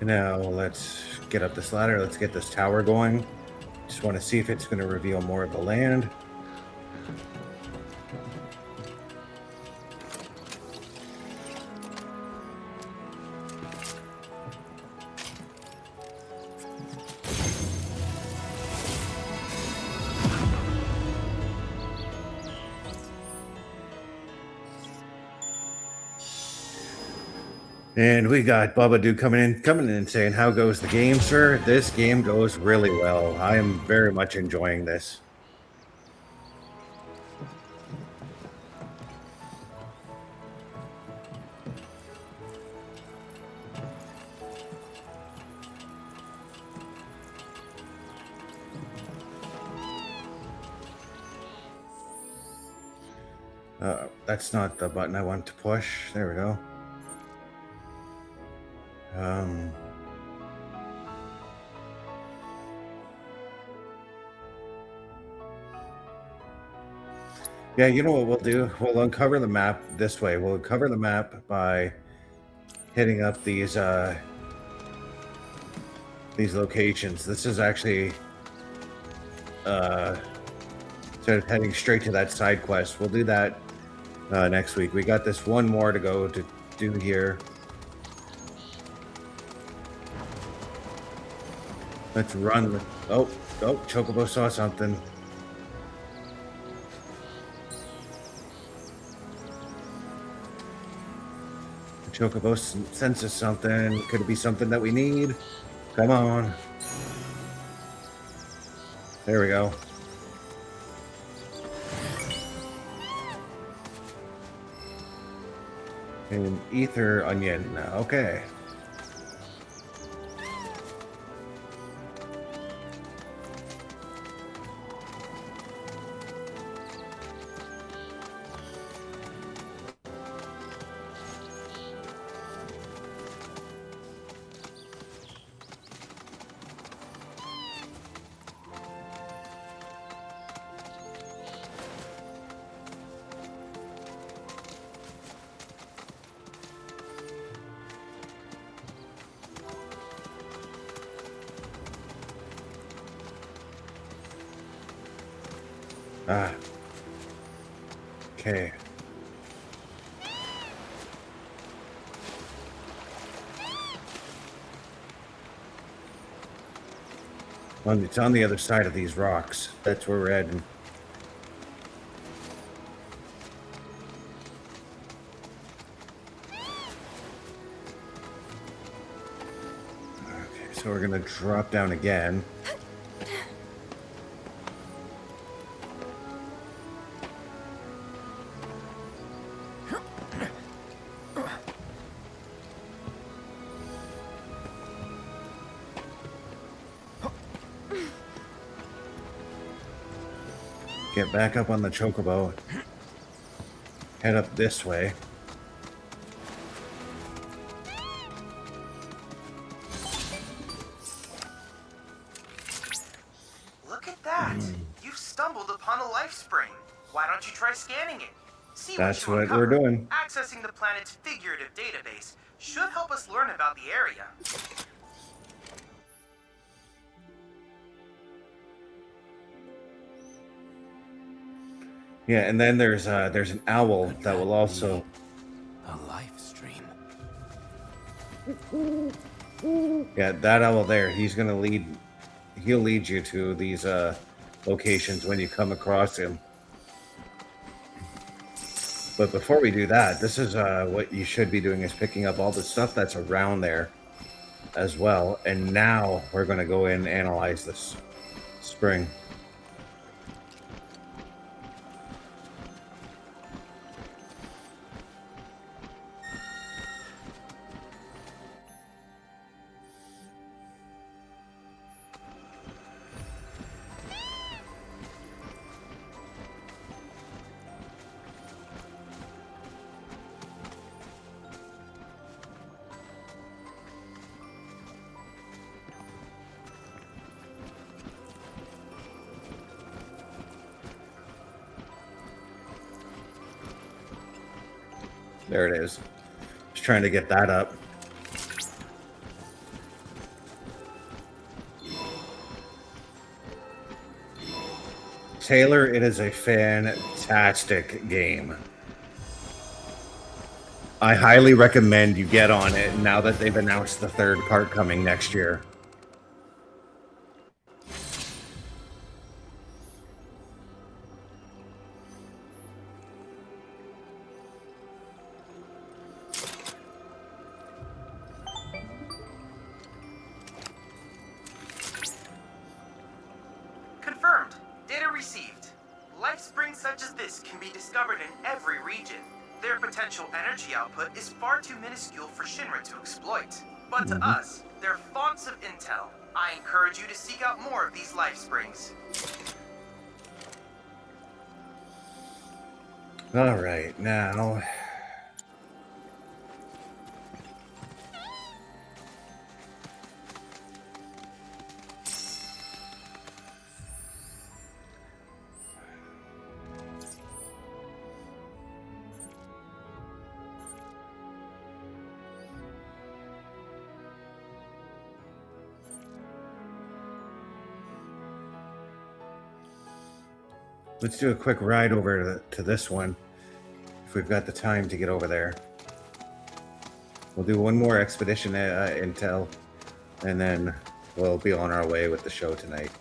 Now let's get up this ladder. Let's get this tower going. Just want to see if it's going to reveal more of the land. And we got Babadoo coming in and saying, how goes the game, sir? This game goes really well. I am very much enjoying this. That's not the button I want to push. There we go. Yeah, you know what we'll do? We'll uncover the map this way. We'll uncover the map by hitting up these locations. This is actually instead of heading straight to that side quest. We'll do that next week. We got this one more to go to do here. Let's run. Oh, Chocobo saw something. Chocobo senses something. Could it be something that we need? Come on. There we go. An ether onion. Okay. Ah. Okay. Well, it's on the other side of these rocks. That's where we're heading. Okay, so we're gonna drop down again. Get back up on the Chocobo. Head up this way. Look at that! You've stumbled upon a life spring. Why don't you try scanning it? See That's what you what we're uncover. doing. Accessing the planet's figurative database should help us learn about the area. Yeah, and then there's an owl that will also. A life stream. Yeah, that owl there. He's gonna lead. He'll lead you to these locations when you come across him. But before we do that, this is what you should be doing: is picking up all the stuff that's around there, as well. And now we're gonna go in and analyze this spring. There it is. Just trying to get that up. Taylor, it is a fantastic game. I highly recommend you get on it now that they've announced the third part coming next year. Confirmed. Data received. Life springs such as this can be discovered in every region. Their potential energy output is far too minuscule for Shinra to exploit. But to us, they're fonts of intel. I encourage you to seek out more of these life springs. All right, now let's do a quick ride over to this one, if we've got the time to get over there. We'll do one more expedition intel, and then we'll be on our way with the show tonight.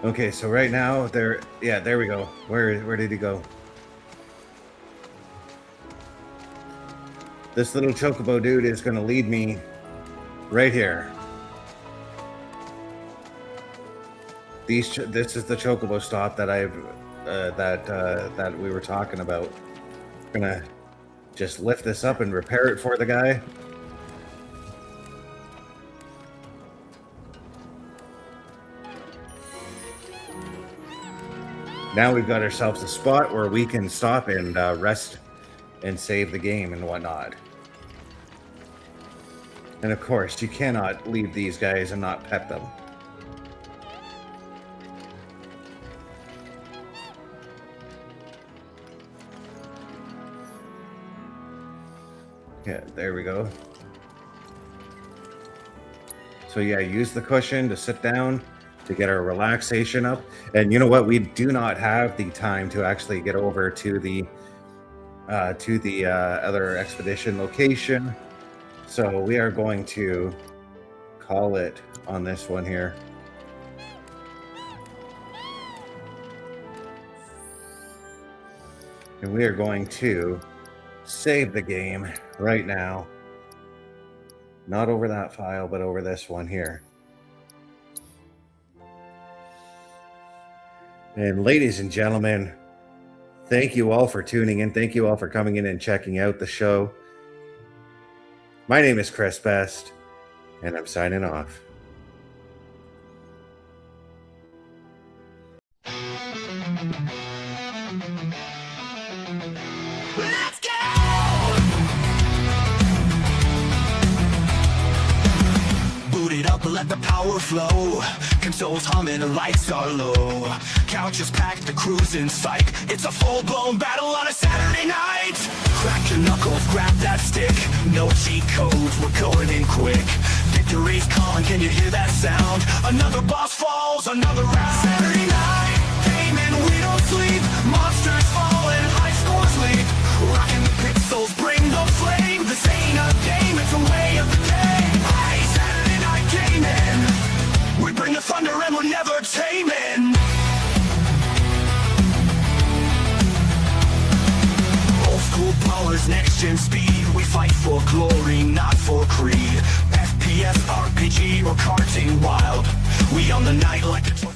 Okay, so right now, there we go. Where did he go? This little Chocobo dude is going to lead me right here. This is the Chocobo stop that that we were talking about. I'm gonna just lift this up and repair it for the guy. Now we've got ourselves a spot where we can stop and rest and save the game and whatnot. And of course, you cannot leave these guys and not pet them. Yeah, there we go. So yeah, use the cushion to sit down, to get our relaxation up. And you know what? We do not have the time to actually get over to the other expedition location. So we are going to call it on this one here. And we are going to save the game right now. Not over that file, but over this one here. And ladies and gentlemen, thank you all for tuning in. Thank you all for coming in and checking out the show. My name is Chris Best, and I'm signing off. Let's go! Boot it up, let the power flow. Consoles humming, the lights are low. Couches packed, the crew's in sight. It's a full-blown battle on a Saturday night. Crack your knuckles, grab that stick. No cheat codes, we're going in quick. Victory's calling, can you hear that sound? Another boss falls, another round. Saturday night, gaming, we don't sleep. Monsters fall and high scores leap. Rocking the pixels, bring the flame. This ain't a game, it's a way of the day. Hey, Saturday night gaming. We bring the thunder and we're never taming. Old school powers, next gen speed. We fight for glory, not for creed. FPS, RPG, or karting wild. We on the night like the